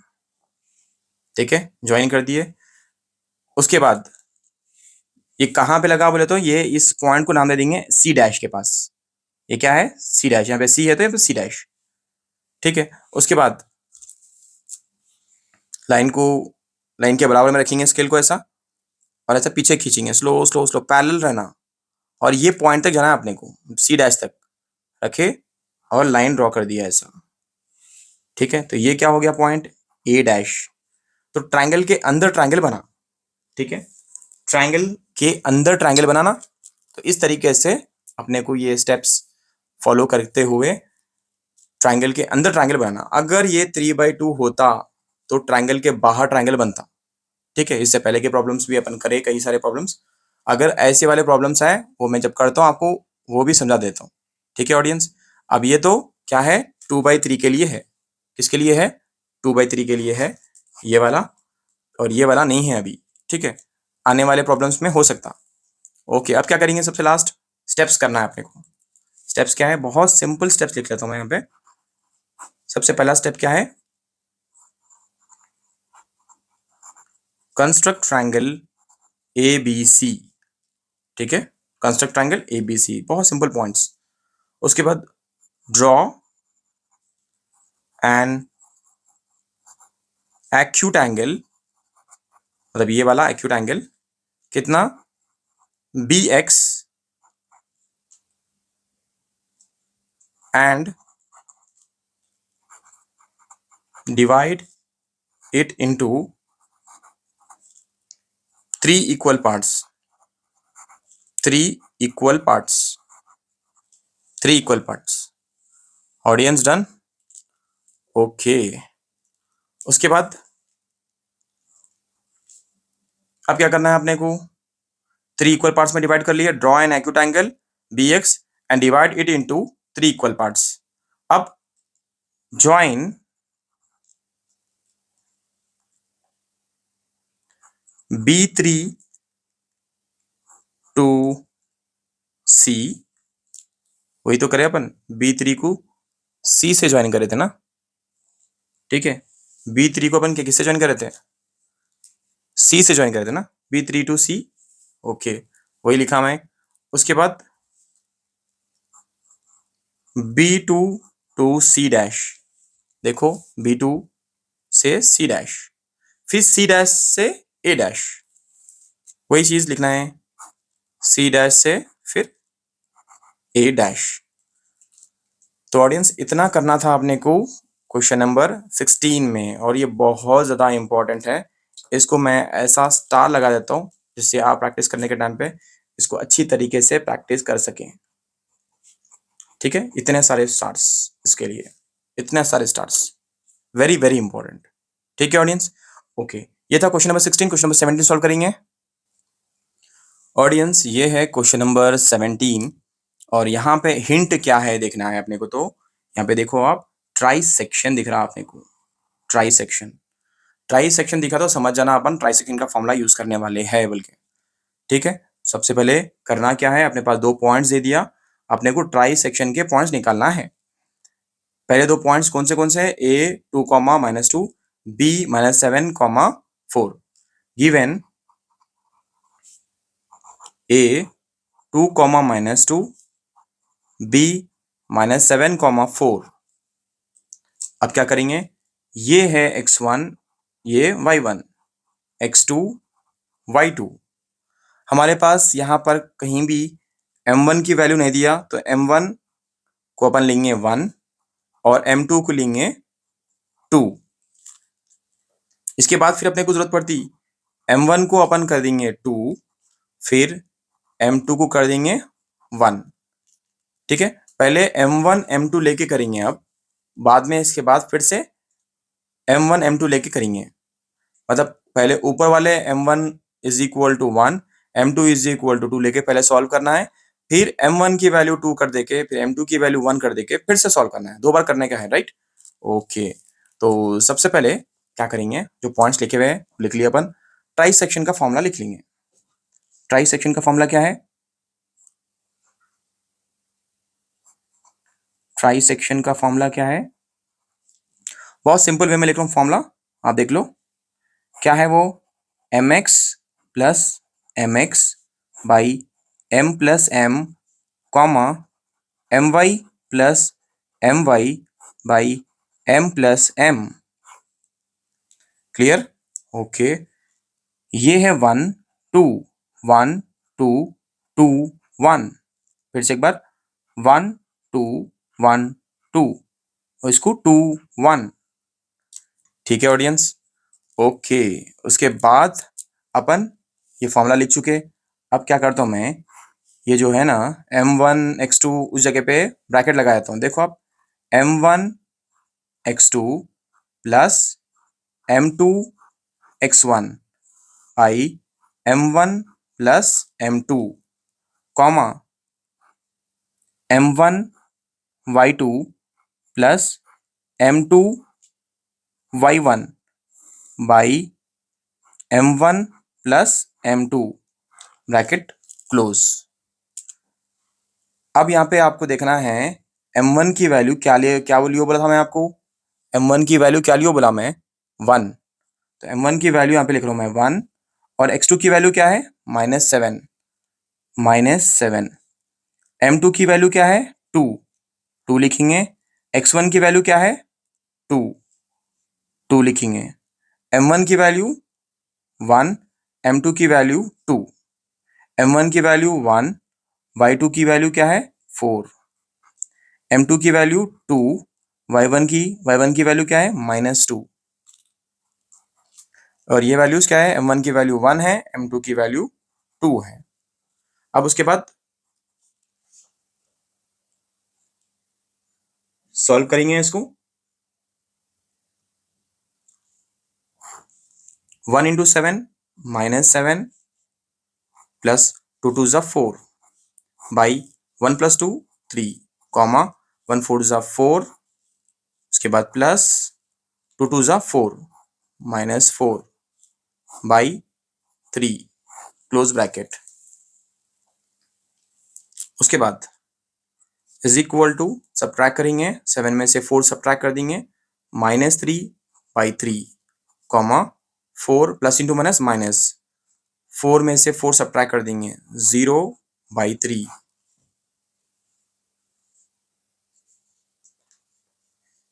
ठीक है, ज्वाइन कर दिए। उसके बाद ये कहाँ पे लगा बोले तो ये इस पॉइंट को नाम दे देंगे C डैश के पास। ये क्या है, C डैश, यहाँ पे C है तो यहाँ पे C डैश। ठीक है, उसके बाद लाइन को लाइन के बराबर में रखेंगे स्केल को ऐसा और ऐसा पीछे खींचेंगे, स्लो स्लो स्लो पैरेलल रहना। और ये पॉइंट तक जाना है अपने को, C डैश तक रखे और लाइन ड्रॉ कर दिया ऐसा। ठीक है, तो ये क्या हो गया पॉइंट A डैश। तो ट्राइंगल के अंदर ट्राइंगल बना। ठीक है, ट्राइंगल के अंदर ट्राइंगल बनाना। तो इस तरीके से अपने को ये स्टेप्स फॉलो करते हुए ट्राइंगल के अंदर ट्राइंगल बनाना। अगर ये 3/2 होता तो ट्राइंगल के बाहर ट्राइंगल बनता। ठीक है, इससे पहले के प्रॉब्लम्स भी अपन करे, कई सारे प्रॉब्लम्स। अगर ऐसे वाले प्रॉब्लम्स आए वो मैं जब करता हूँ आपको वो भी समझा देता हूँ। ठीक है ऑडियंस, अब ये तो क्या है, 2/3 के लिए है। किसके लिए है, 2/3 के लिए है ये वाला, और ये वाला नहीं है अभी। ठीक है, आने वाले प्रॉब्लम्स में हो सकता। ओके, अब क्या करेंगे, सबसे लास्ट स्टेप्स करना है अपने को। स्टेप्स क्या है, बहुत सिंपल स्टेप्स लिख लेता हूँ मैं यहाँ पे। सबसे पहला स्टेप क्या है, कंस्ट्रक्ट ट्राइंगल ABC। ठीक है, कंस्ट्रक्ट ट्राइंगल ABC, बहुत सिंपल पॉइंट्स। उसके बाद ड्रॉ एन एक्यूट एंगल, मतलब ये वाला एक्यूट एंगल कितना, BX and divide it into 3 equal parts. 3 equal parts. 3 equal parts. Audience done? Okay. उसके बाद अब क्या करना है अपने को? 3 इक्वल पार्ट्स में डिवाइड कर लिया। Draw an acute angle B X and divide it into 3 equal parts. अब ज्वाइन B3 टू C, वही तो करे अपन, B3 को C से ज्वाइन करे थे ना, ठीक है। B3 को अपन किससे ज्वाइन करे थे? C से ज्वाइन करे थे ना, B3 टू C। ओके, वही लिखा मैं। उसके बाद B2 टू C डैश, देखो B2 से C डैश, फिर C डैश से A डैश, वही चीज लिखना है, C डैश से फिर A डैश। तो ऑडियंस इतना करना था आपने को क्वेश्चन नंबर 16 में, और ये बहुत ज़्यादा इंपॉर्टेंट है। इसको मैं ऐसा स्टार लगा देता हूँ जिससे आप प्रैक्टिस करने के टाइम पे इसको अच्छी तरीके से प्रैक्टिस कर सकें, ठीक है। इतने सारे स्टार्स इसके लिए, इतने सारे स्टार्स, वेरी वेरी इंपॉर्टेंट, ठीक है ऑडियंस। ओके, ये था question number 16। Question number 17 solve करेंगे ऑडियंस। ये है क्वेश्चन नंबर 17, और यहाँ पे हिंट क्या है देखना है अपने को। तो यहाँ पे देखो आप, ट्राई सेक्शन दिख रहा है अपने को, ट्राई सेक्शन। ट्राई सेक्शन दिखा तो समझ जाना अपन ट्राई सेक्शन का फॉर्मूला यूज करने वाले हैं बोल के, ठीक है। सबसे पहले करना क्या है, अपने पास 2 पॉइंट्स दे दिया, अपने को ट्राई सेक्शन के पॉइंट्स निकालना है। पहले 2 पॉइंट्स कौन से A 2, -2, B -7, 4। Given A 2, -2, B -7, 4। अब क्या करेंगे, ये है x1, ये y1, x2, y2। हमारे पास यहाँ पर कहीं भी m1 की वैल्यू नहीं दिया, तो m1 को अपन लेंगे 1 और m2 को लेंगे 2। इसके बाद फिर अपने को जरूरत पड़ती, m1 को अपन कर देंगे 2, फिर m2 को कर देंगे 1, ठीक है। पहले m1 m2 लेके करेंगे, अब बाद में इसके बाद फिर से m1 m2 लेके करेंगे। मतलब पहले ऊपर वाले m1 is equal to 1, m2 is equal to 2 लेके पहले सॉल्व करना है, फिर m1 की वैल्यू 2 कर देके, फिर m2 की वैल्यू 1 कर देके फिर से सॉल्व करना है। 2 बार करने का है, राइट। ओके, तो सबसे पहले क्या करेंगे, जो पॉइंट्स लिखे हुए हैं लिख लिया अपन, ट्राई सेक्शन का फॉर्मूला लिख लेंगे। ट्राई सेक्शन का फॉर्मूला क्या है? ट्राई सेक्शन का फॉर्मूला क्या है? बहुत सिंपल वे में लिख रहा हूँ फॉर्मूला, आप देख लो क्या है वो, mx plus mx by m plus m, comma my plus my by m plus m। Clear? Okay, ये है 1 2 1 2 2 1, फिर से एक बार 1 2 1 2, और इसको 2 1, ठीक है ऑडियंस। ओके, उसके बाद अपन ये फॉर्मूला लिख चुके। अब क्या करता हूं मैं, ये जो है ना m1 x2 उस जगह पे ब्रैकेट लगा देता हूं। देखो आप, m1 x2 plus m2 x1 I m1 plus m2, comma m1 y2 plus m2 y1 by m1 plus m2, bracket close. अब यहाँ पे आपको देखना है m1 की वैल्यू क्या लियो बोला था मैं आपको, m1 की वैल्यू क्या लियो बोला मैं, 1। तो m1 की वैल्यू यहाँ पे लिख रहा हूँ मैं 1, और x2 की वैल्यू क्या है, -7, -7। m2 की वैल्यू क्या है, 2, 2 लिखेंगे। x1 की वैल्यू क्या है, 2, 2 लिखेंगे। m1 की वैल्यू 1, m2 की वैल्यू 2, m1 की वैल्यू 1, y2 की वैल्यू क्या है, 4। m2 की वैल्यू 2, y1 की वैल्यू क्या है -2, और ये वैल्यूज क्या है, m1 की वैल्यू 1 है, m2 की वैल्यू 2 है। अब उसके बाद सॉल्व करेंगे इसको। 1 इंटू 7 -7 प्लस 2 टू ज़ा 4 बाई 1 प्लस 2 3 कॉमा 1 4 ज़ा 4, उसके बाद प्लस 2 टू ज़ा 4 -4 बाई 3 क्लोज ब्रैकेट। उसके बाद इज इक्वल टू सब्ट्रैक्ट करेंगे, 7 में से 4 सब्ट्रैक्ट कर देंगे, -3 by 3 comma 4 plus into minus minus, 4 में से 4 सब्ट्रैक्ट कर देंगे, 0 बाई 3।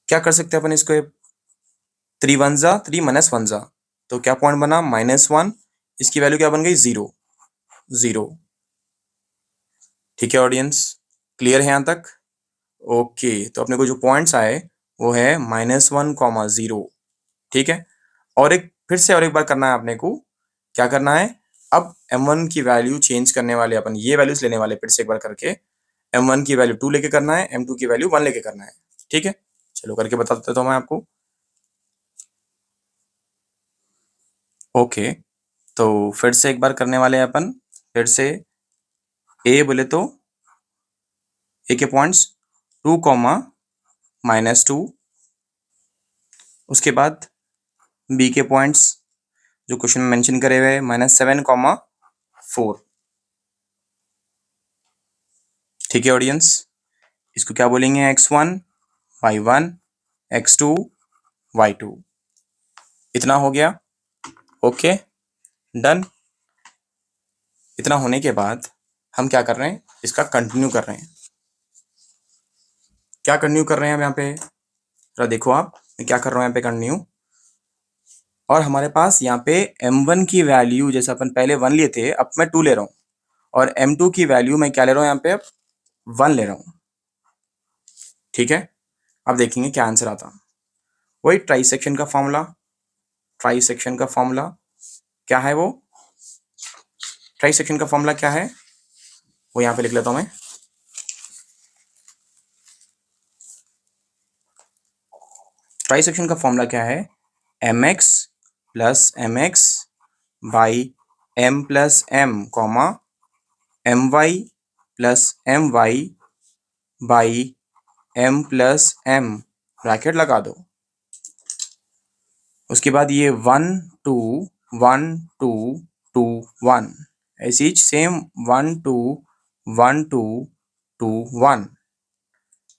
क्या कर सकते हैं अपन इसको, 3 1 जा 3 -1 जा, तो क्या पॉइंट बना -1, इसकी वैल्यू क्या बन गई 0 0। ठीक है ऑडियंस, क्लियर है यहाँ तक? ओके, तो अपने को जो पॉइंट्स आए वो है -1, 0। ठीक है, और एक फिर से और एक बार करना है अपने को, क्या करना है, अब m1 की वैल्यू चेंज करने वाले अपन ये वैल्यूज लेने वाले, फिर से एक बार करके m1 की वैल्यू 2 लेके करना है, m2 की वैल्यू 1 लेके करना है। ठीक है, चलो करके बता देता हूँ मैं आपको। ओके, तो फिर से एक बार करने वाले हैं अपन, फिर से ए बोले तो ए के पॉइंट्स 2 कॉमा -2, उसके बाद बी के पॉइंट्स जो क्वेश्चन में मेंशन करे हुए -7 कॉमा 4। ठीक है ऑडियंस, इसको क्या बोलेंगे, x1 y1 x2 y2। इतना हो गया, ओके डन। इतना होने के बाद हम क्या कर रहे हैं, इसका कंटिन्यू कर रहे हैं। क्या कंटिन्यू कर रहे हैं हम यहाँ पे, जरा देखो आप, मैं क्या कर रहा हूँ यहाँ पे कंटिन्यू। और हमारे पास यहाँ पे m1 की वैल्यू जैसे अपन पहले 1 लिए थे, अब मैं 2 ले रहा हूँ, और m2 की वैल्यू मैं क्या ले रहा हूँ यहाँ पे, अब 1 ले रहा हूँ। ठीक है, अब देखेंगे क्या आंसर आता है। वही ट्राइसेक्शन का फॉर्मूला, ट्राइसेक्शन का फॉर्मूला क्या है, वो ट्राइसेक्शन का फॉर्मूला क्या है वो यहाँ पे लिख लेता हूँ मैं। ट्राइसेक्शन का फॉर्मूला क्या है, mx plus mx by m plus m comma my plus my by m plus m, bracket लगा दो। उसके बाद ये 1 2 1 2 2 1, ऐसी सेम 1 2 1 2 2 1।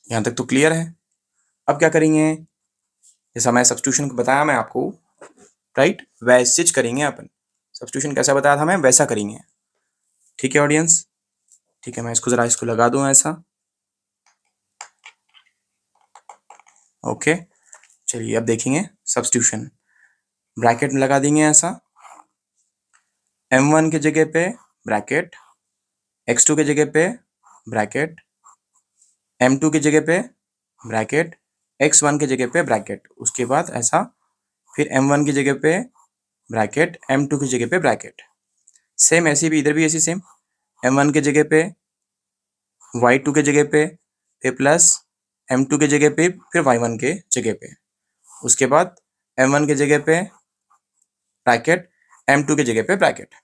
यहाँ तक तो क्लियर है। अब क्या करेंगे, जैसा मैं सब्स्टिट्यूशन बताया मैं आपको, राइट, वैसे करेंगे अपन। सब्स्टिट्यूशन कैसा बताया था मैं, वैसा करेंगे। ठीक है ऑडियंस, ठीक है, मैं इसको जरा इसको लगा दूं ऐसा। ओके, चलिए अब देखेंगे सब्स्टिट्यूशन, ब्रैकेट में लगा देंगे ऐसा, m1 के जगह पे ब्रैकेट, x2 के जगह पे ब्रैकेट, m2 की जगह पे ब्रैकेट, x1 की जगह पे ब्रैकेट, उसके बाद ऐसा, फिर m1 की जगह पे ब्रैकेट, m2 की जगह पे ब्रैकेट। सेम ऐसी भी इधर भी ऐसी सेम, m1 के जगह पे, y2 के जगह पे, फिर प्लस m2 के जगह पे, फिर y1 के जगह पे, उसके बाद m1 के जगह पे ब्रैकेट, m2 के जगह पे ब्रैकेट।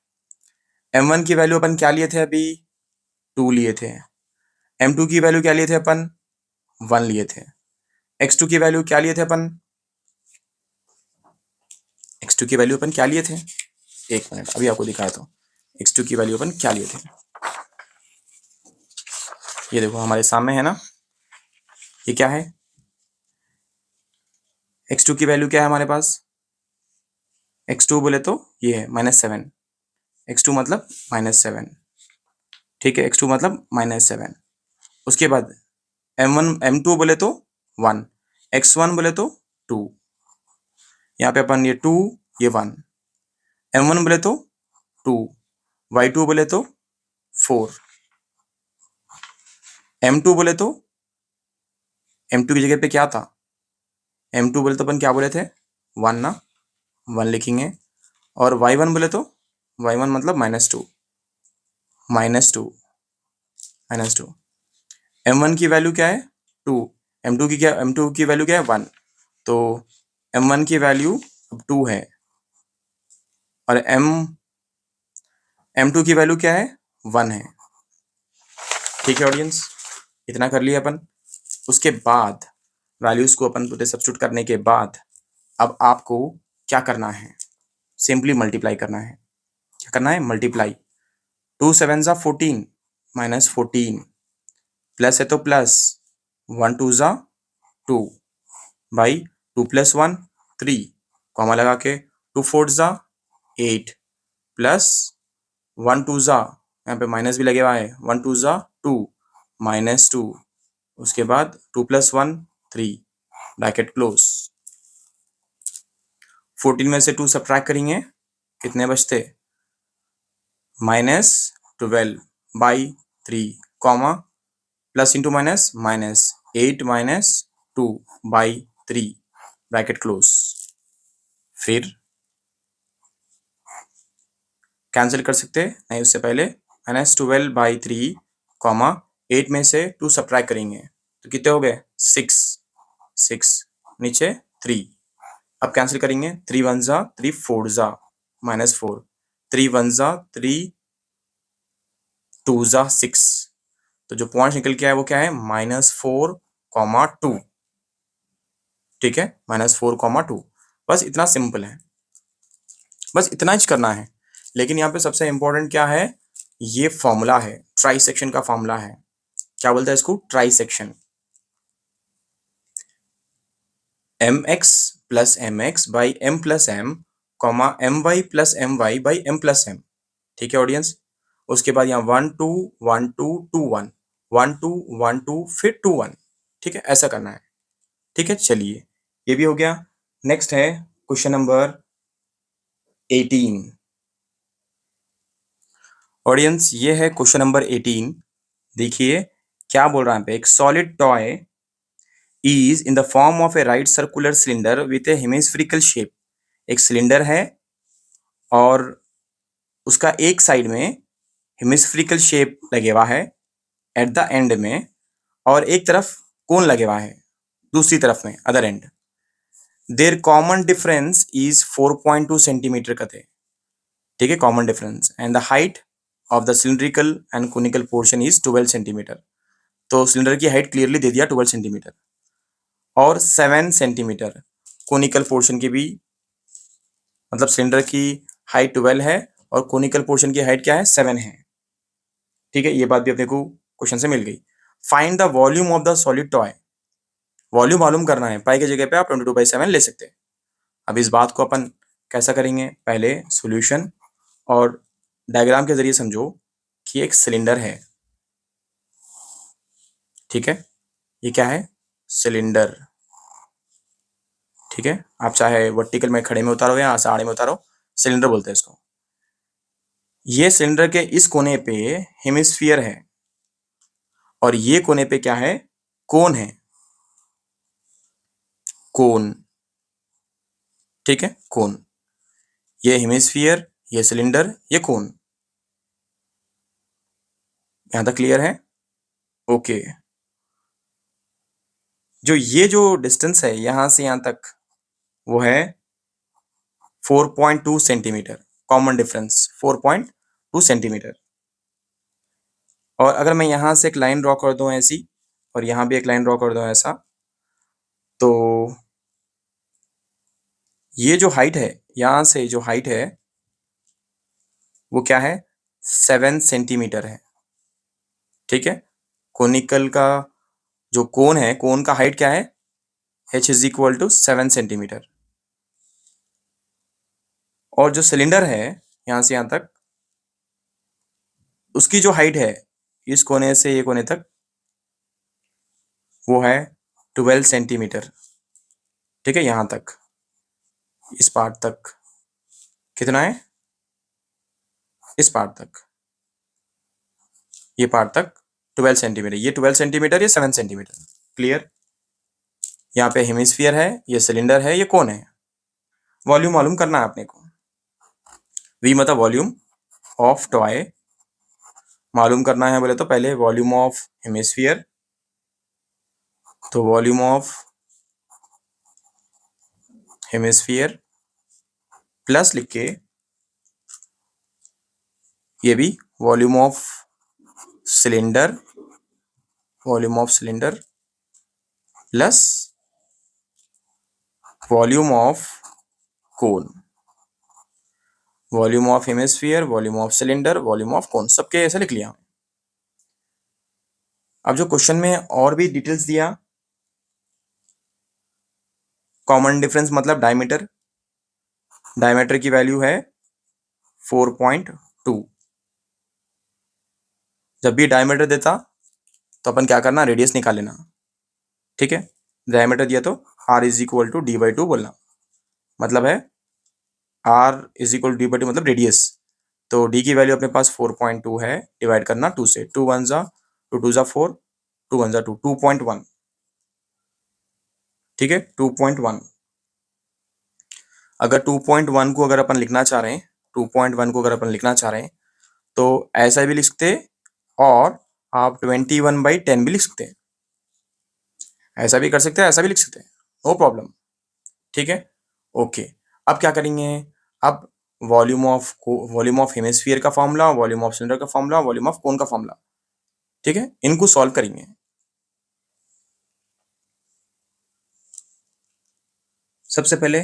m1 की वैल्यू अपन क्या लिए थे अभी, 2 लिए थे। m2 की वैल्यू क्या लिए थे अपन, 1 लिए थे। x2 की वैल्यू क्या लिए थे अपन, x2 की वैल्यू अपन क्या लिए थे, एक मिनट अभी आपको दिखाया था, x2 की वैल्यू अपन क्या लिए थे। ये देखो हमारे सामने है ना, ये क्या है, x2 की वैल्यू क्या है हमारे पास, x2 बोले तो ये है -7, x2 मतलब -7। ठीक है, x2 मतलब -7। उसके बाद m1 m2 बोले तो 1, x1 बोले तो 2, यहाँ पे अपन ये 2 ये 1, m1 बोले तो 2, y2 बोले तो 4, m2 बोले तो m2 की जगह पे क्या था, m2 बोले तो अपन क्या बोले थे 1 ना, 1 लिखेंगे। और y1 बोले तो y1 मतलब -2, -2, -2। m1 की वैल्यू क्या है 2, m2 की वैल्यू क्या है 1, तो m1 की वैल्यू अब 2 है, और m2 की वैल्यू क्या है 1 है। ठीक है ऑडियंस, इतना कर लिया अपन। उसके बाद वैल्यूज को अपन पूरे सब्स्टिट्यूट करने के बाद अब आपको क्या करना है, सिंपली मल्टीप्लाई करना है। क्या करना है, मल्टीप्लाई। 2 7 जा 14, -14, प्लस है तो प्लस, 1 2 जा 2, बाई 2 + 1 3, कॉमा लगा के 2 4 जा 8, प्लस 1 2 जा, यहाँ पे माइनस भी लगे हुआ है, 1 2 जा 2, -2, उसके बाद 2 + 1 3, ब्रैकेट क्लोज। 14 में से 2 सब्ट्रैक्ट करेंगे, कितने बचते, -12/3, comma plus into minus minus 8 - 2/3, bracket close. फिर कैंसिल कर सकते नहीं, उससे पहले -12/3, कॉमा 8 में से 2 सब्ट्रैक्ट करेंगे तो कितने हो गए 6, 6 नीचे 3। अब कैंसिल करेंगे, 3 1 जा 3 4 जा -4, 3 1 जा 3 2 जा 6, तो जो पॉइंट निकल के आया वो क्या है -4, 2। ठीक है, -4, 2। बस इतना सिंपल है, बस इतना ही करना है। लेकिन यहाँ पे सबसे इंपॉर्टेंट क्या है, ये फॉर्मूला है, ट्राई सेक्शन का फॉर्मूला है। क्या बोलता है इसको, try section. mx + mx / m + m, my + my / m + m। ठीक है ऑडियंस, उसके बाद यहाँ 1 2 1 2 2 1 1 2 1 2 फिर 2 1। ठीक है, ऐसा करना है। ठीक है, चलिए ये भी हो गया। नेक्स्ट है क्वेश्चन नंबर 18। ऑडियंस ये है क्वेश्चन नंबर 18। देखिए क्या बोल रहा है पे, एक solid toy is in the form of A right circular cylinder with A hemispherical shape. एक सिलेंडर है और उसका एक साइड में हेमिस्फेरिकल शेप लगे हुआ है एट द एंड में, और एक तरफ कोन लगे हुआ है दूसरी तरफ में other and. Their common difference is 4.2 centimetre का थे। ठीक है, common difference and the height of the cylindrical and conical portion is 12 centimetre. तो सिलेंडर की हाइट क्लियरली दे दिया 12 सेंटीमीटर, और 7 सेंटीमीटर कोनिकल पोर्शन की भी, मतलब सिलेंडर की हाइट 12 है और कोनिकल पोर्शन की हाइट क्या है 7 है। ठीक है, ये बात भी अपने को क्वेश्चन से मिल गई। Find the volume of the solid toy. Volume मालूम करना है, पाई की जगह पे आप 22/7 ले सकते हैं। अब इस बात को अपन कैसा करेंगे, पहले सॉल्यूशन और डायग्राम के जरिए समझो कि एक सिलेंडर है। ठीक है, ये क्या है, सिलेंडर। ठीक है, आप चाहे वर्टिकल में खड़े में उतारो या आड़े में उतारो, सिलेंडर बोलते हैं इसको। ये सिलेंडर के इस कोने पे हेमिस्फीयर है और ये कोने पे क्या है, कोन है, कोन। ठीक है, कोन। ये हेमिस्फीयर, ये सिलेंडर, ये कोन। यहां तक क्लियर है, ओके। जो डिस्टेंस है यहां से यहां तक वो है 4.2 सेंटीमीटर। Common difference 4.2 centimetre. और अगर मैं यहां से एक लाइन ड्रॉ कर दूं ऐसी, और यहां भी एक लाइन ड्रॉ कर दूं ऐसा, तो ये जो हाइट है, यहां से जो हाइट है वो क्या है 7 सेंटीमीटर है। ठीक है, कोनिकल का जो कोन है, कोन का हाइट क्या है, h = 7 सेंटीमीटर। और जो सिलेंडर है यहां से यहां तक, उसकी जो हाइट है इस कोने से ये कोने तक वो है 12 सेंटीमीटर। ठीक है, यहां तक, इस पार्ट तक कितना है, इस पार्ट तक, ये पार्ट तक 12 सेंटीमीटर। ये 12 सेंटीमीटर, ये 7 सेंटीमीटर। क्लियर। यहाँ पे हेमिस्फीयर है, ये सिलेंडर है, ये कौन है। वॉल्यूम मालूम करना है अपने को। वी मतलब वॉल्यूम ऑफ टॉय मालूम करना है बोले तो पहले वॉल्यूम ऑफ हेमिस्फीयर, तो वॉल्यूम ऑफ हेमिस्फीयर प्लस लिख के ये भी volume of cylinder, volume of cylinder plus volume of cone, volume of hemisphere, volume of cylinder, volume of cone, सबके ऐसे लिख लिया। अब जो क्वेश्चन में और भी डिटेल्स दिया, कॉमन डिफरेंस मतलब डायमीटर, डायमीटर की वैल्यू है 4.2। जब भी डायमीटर देता तो अपन क्या करना, रेडियस निकाल लेना। ठीक है, डायमीटर दिया तो r is equal to D by two बोलना, मतलब है r is equal to D by two मतलब रेडियस। तो d की वैल्यू अपने पास 4.2 है, डिवाइड करना 2 से, 2 वन जा 2 टू जा 4, 2 वन जा 2, 2.1। ठीक है, 2.1। अगर 2.1 को अगर अपन लिखना चाह रहे हैं, 2.1 को अगर अपन लिखना चाह रहे हैं तो ऐसा भी लिख सकते, और आप 21/10 भी लिख सकते हैं, ऐसा भी कर सकते हैं, ऐसा भी लिख सकते हैं, नो प्रॉब्लम। ठीक है, ओके। अब क्या करेंगे, अब वॉल्यूम ऑफ हेमिस्फीयर का फॉर्मूला, वॉल्यूम ऑफ सिलेंडर का फॉर्मूला, वॉल्यूम ऑफ कोन का फॉर्मूला, ठीक है, इनको सॉल्व करेंगे। सबसे पहले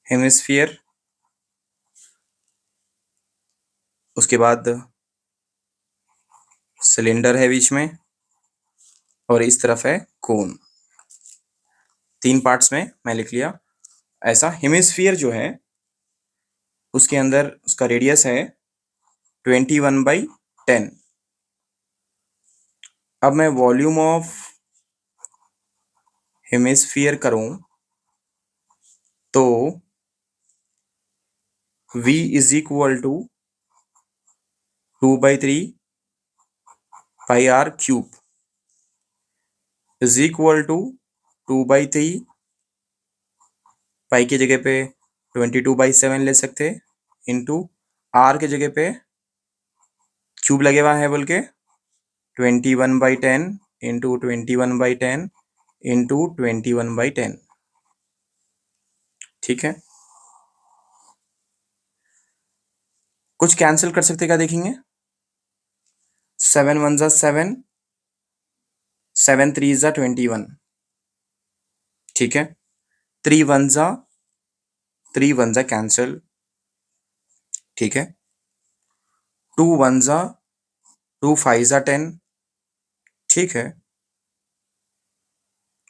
हेमिस्फीयर, उसके बाद सिलेंडर है बीच में, और इस तरफ है कोन। 3 पार्ट्स में मैं लिख लिया। ऐसा हेमिस्फीयर जो है उसके अंदर उसका रेडियस है 21/10। अब मैं वॉल्यूम ऑफ हेमिस्फीयर करूं तो v is equal to 2/3 pi r cube is equal to 2/3 pi की जगह पे 22/7 ले सकते, इंटू r के जगह पे क्यूब लगे हुआ है बोल के 21/10 इंटू 21/10 इंटू 21/10। ठीक है, कुछ कैंसिल कर सकते, क्या देखेंगे, 7 वन जा 7, 7 3 जा 21। ठीक है, 3 वन जा कैंसिल। ठीक है, 2 वन जा 2 5 जा 10। ठीक है,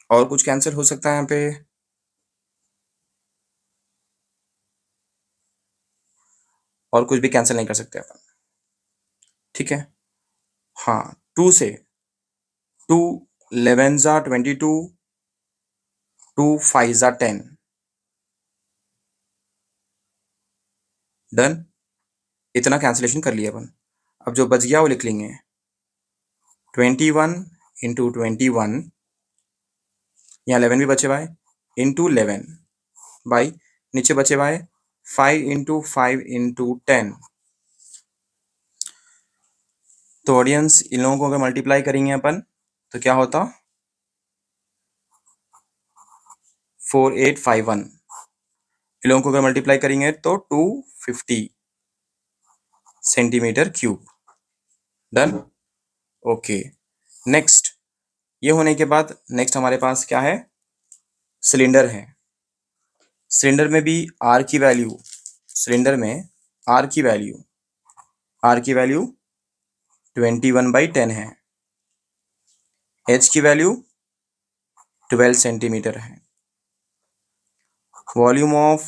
और कुछ कैंसिल हो सकता है यहाँ पे, और कुछ भी कैंसिल नहीं कर सकते अपन। ठीक है, हाँ, 2 से 2 11 जा 22, 2 5 जा 10। डन, इतना कैंसिलेशन कर लिया अपन। अब जो बच गया वो लिख लेंगे, 21 इंटू 21, यहाँ 11 भी बचे हुआ है, इंटू 11 बाई नीचे बचे हुआ है 5 इंटू 5 इंटू 10। तो ऑडियंस, इन लोगों को अगर मल्टीप्लाई करेंगे अपन तो क्या होता, 4851। इन लोगों को अगर मल्टीप्लाई करेंगे तो 250 centimetre cube. Done, okay. Next, ये होने के बाद नेक्स्ट हमारे पास क्या है, सिलेंडर है। सिलेंडर में भी आर की वैल्यू, सिलेंडर में आर की वैल्यू, आर की वैल्यू 21/10 है, एच की वैल्यू 12 सेंटीमीटर है, वॉल्यूम ऑफ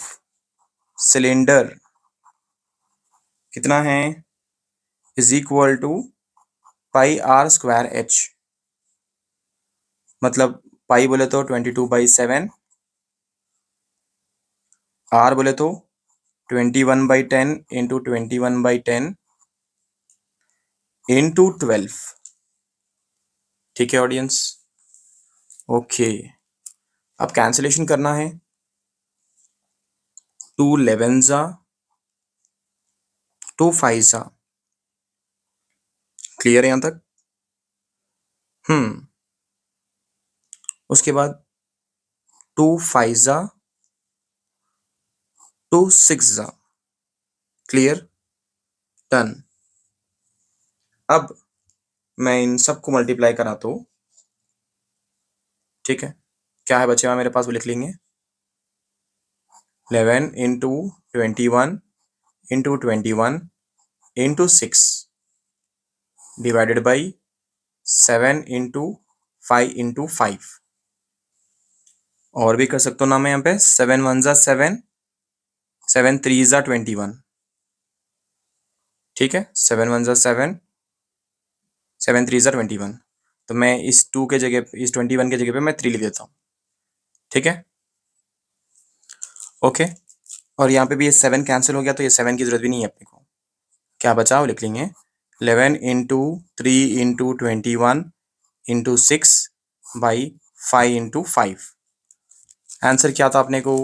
सिलेंडर कितना है, is equal to pi R square H, मतलब पाई बोले तो 22/7, आर बोले तो 21/10 इंटू 21/10 इंटू 12। ठीक है ऑडियंस, ओके। अब कैंसिलेशन करना है, 2 11 जा 2 5 जा, क्लियर है यहां तक? उसके बाद 2 5 जा 2 6 जा, क्लियर, डन। अब मैं इन सबको मल्टीप्लाई करा तो ठीक है, क्या है बचे हुआ मेरे पास वो लिख लेंगे, 11 into 21 into 21 into 6 divided by 7 into 5 into 5। और भी कर सकता हूँ ना मैं यहाँ पे, 7 1 जा 7, 7 3 जा 21, ठीक है, 7 1 जा 7, 7 3 जा 21। तो मैं इस 2 के जगह, इस 21 के जगह पे मैं 3 लिख देता हूँ, ठीक है, ओके। और यहाँ पे भी ये 7 कैंसिल हो गया, तो ये 7 की जरूरत भी नहीं है अपने को। क्या बचा वो लिख लेंगे, 11 into 3 into 21 into 6 by 5 into 5। Answer क्या था अपने को,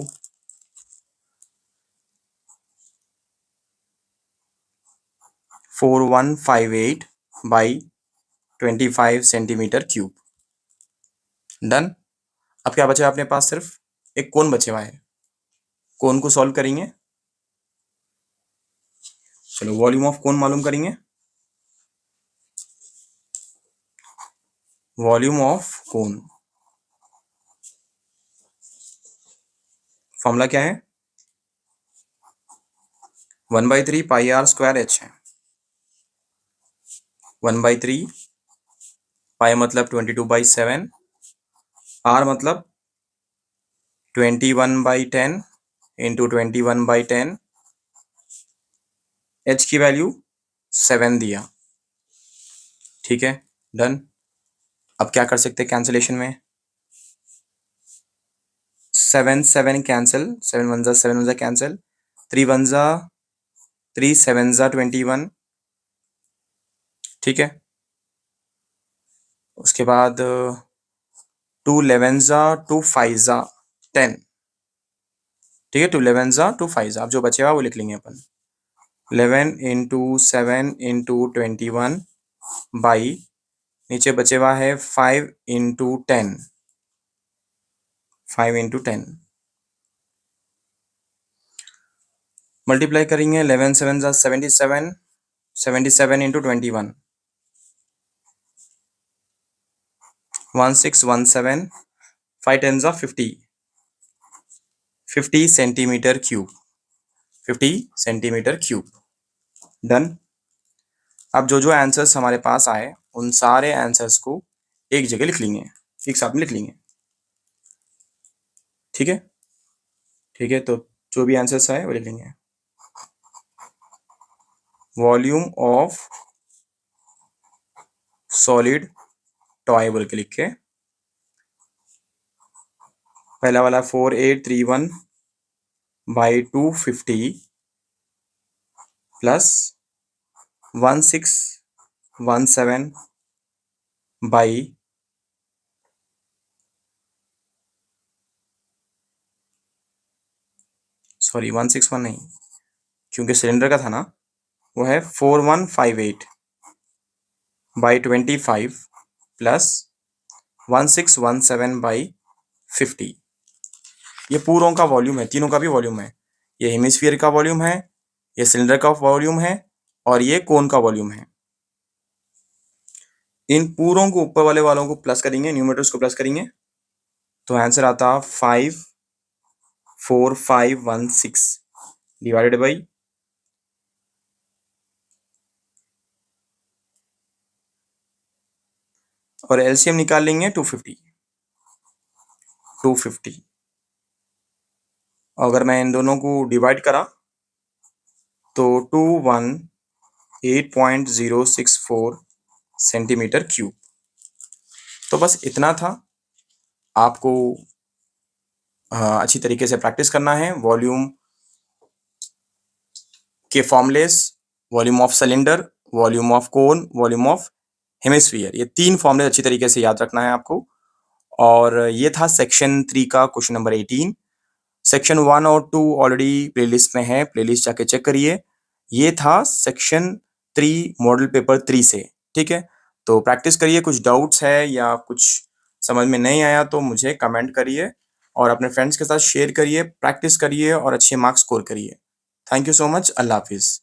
4158 बाई 25 सेंटीमीटर क्यूब, डन। अब क्या बचा अपने पास, सिर्फ एक कोण बचे हुआ है, कोण को सॉल्व करेंगे। चलो वॉल्यूम ऑफ कोण मालूम करेंगे, वॉल्यूम ऑफ कोण, फॉर्मूला क्या है, 1/3 पाई आर स्क्वायर एच है। 1/3 पाई मतलब 22/7, आर मतलब 21/10 इंटू 21/10, एच की वैल्यू 7 दिया, ठीक है, डन। अब क्या कर सकते हैं कैंसिलेशन में, 7 7 कैंसिल, 7 1 जा 7 1 जा कैंसिल, 3 1 जा 3, 7 जा 21, ठीक है। उसके बाद 2 11 जा 2 5 जा 10, ठीक है, 2 11 जा 2 5 जा, अब जो बचेगा वो लिख लेंगे अपन, 11 इंटू 7 इंटू 21 बाई, नीचे बचे हुआ है 5 इंटू 10, 5 इंटू 10, मल्टीप्लाई करेंगे, 11 7 जा 77, 77 इंटू 21, 1617, 5 10 जा 50, 50 centimetre cube, 50 centimetre cube, done. अब जो जो आंसर्स हमारे पास आए उन सारे आंसर्स को एक जगह लिख लेंगे, एक साथ में लिख लेंगे, ठीक है, ठीक है। तो जो भी आंसर्स आए वो लिख लेंगे, वॉल्यूम ऑफ सॉलिड टॉय बोल के लिख के, पहला वाला 4831 बाई 250 प्लस 1617 बाई, सॉरी 161 नहीं, क्योंकि सिलेंडर का था ना, वो है 4158 बाई 25 प्लस 1617 बाई 50। ये पूरों का वॉल्यूम है, तीनों का भी वॉल्यूम है, ये हेमिस्फीयर का वॉल्यूम है, ये सिलेंडर का वॉल्यूम है, और ये कोन का वॉल्यूम है। इन पूरों को ऊपर वाले वालों को प्लस करेंगे, न्यूमरेटर्स को प्लस करेंगे, तो आंसर आता 54516 डिवाइडेड बाई, और एलसीएम निकाल लेंगे 250, 250। अगर मैं इन दोनों को डिवाइड करा तो 218.064 सेंटीमीटर क्यूब। तो बस इतना था, आपको अच्छी तरीके से प्रैक्टिस करना है वॉल्यूम के formulas, volume of cylinder, volume of cone, volume of hemisphere. ये 3 फॉर्मूले अच्छी तरीके से याद रखना है आपको। और ये था सेक्शन 3 का क्वेश्चन नंबर 18। सेक्शन 1 और 2 ऑलरेडी प्लेलिस्ट में है, प्लेलिस्ट जाके चेक करिए। ये था सेक्शन 3 मॉडल पेपर 3 से, ठीक है? तो प्रैक्टिस करिए। कुछ डाउट्स है या कुछ समझ में नहीं आया तो मुझे कमेंट करिए और अपने फ्रेंड्स के साथ शेयर करिए, प्रैक्टिस करिए और अच्छे मार्क्स स्कोर करिए। Thank you so much. अल्लाह हाफिज़।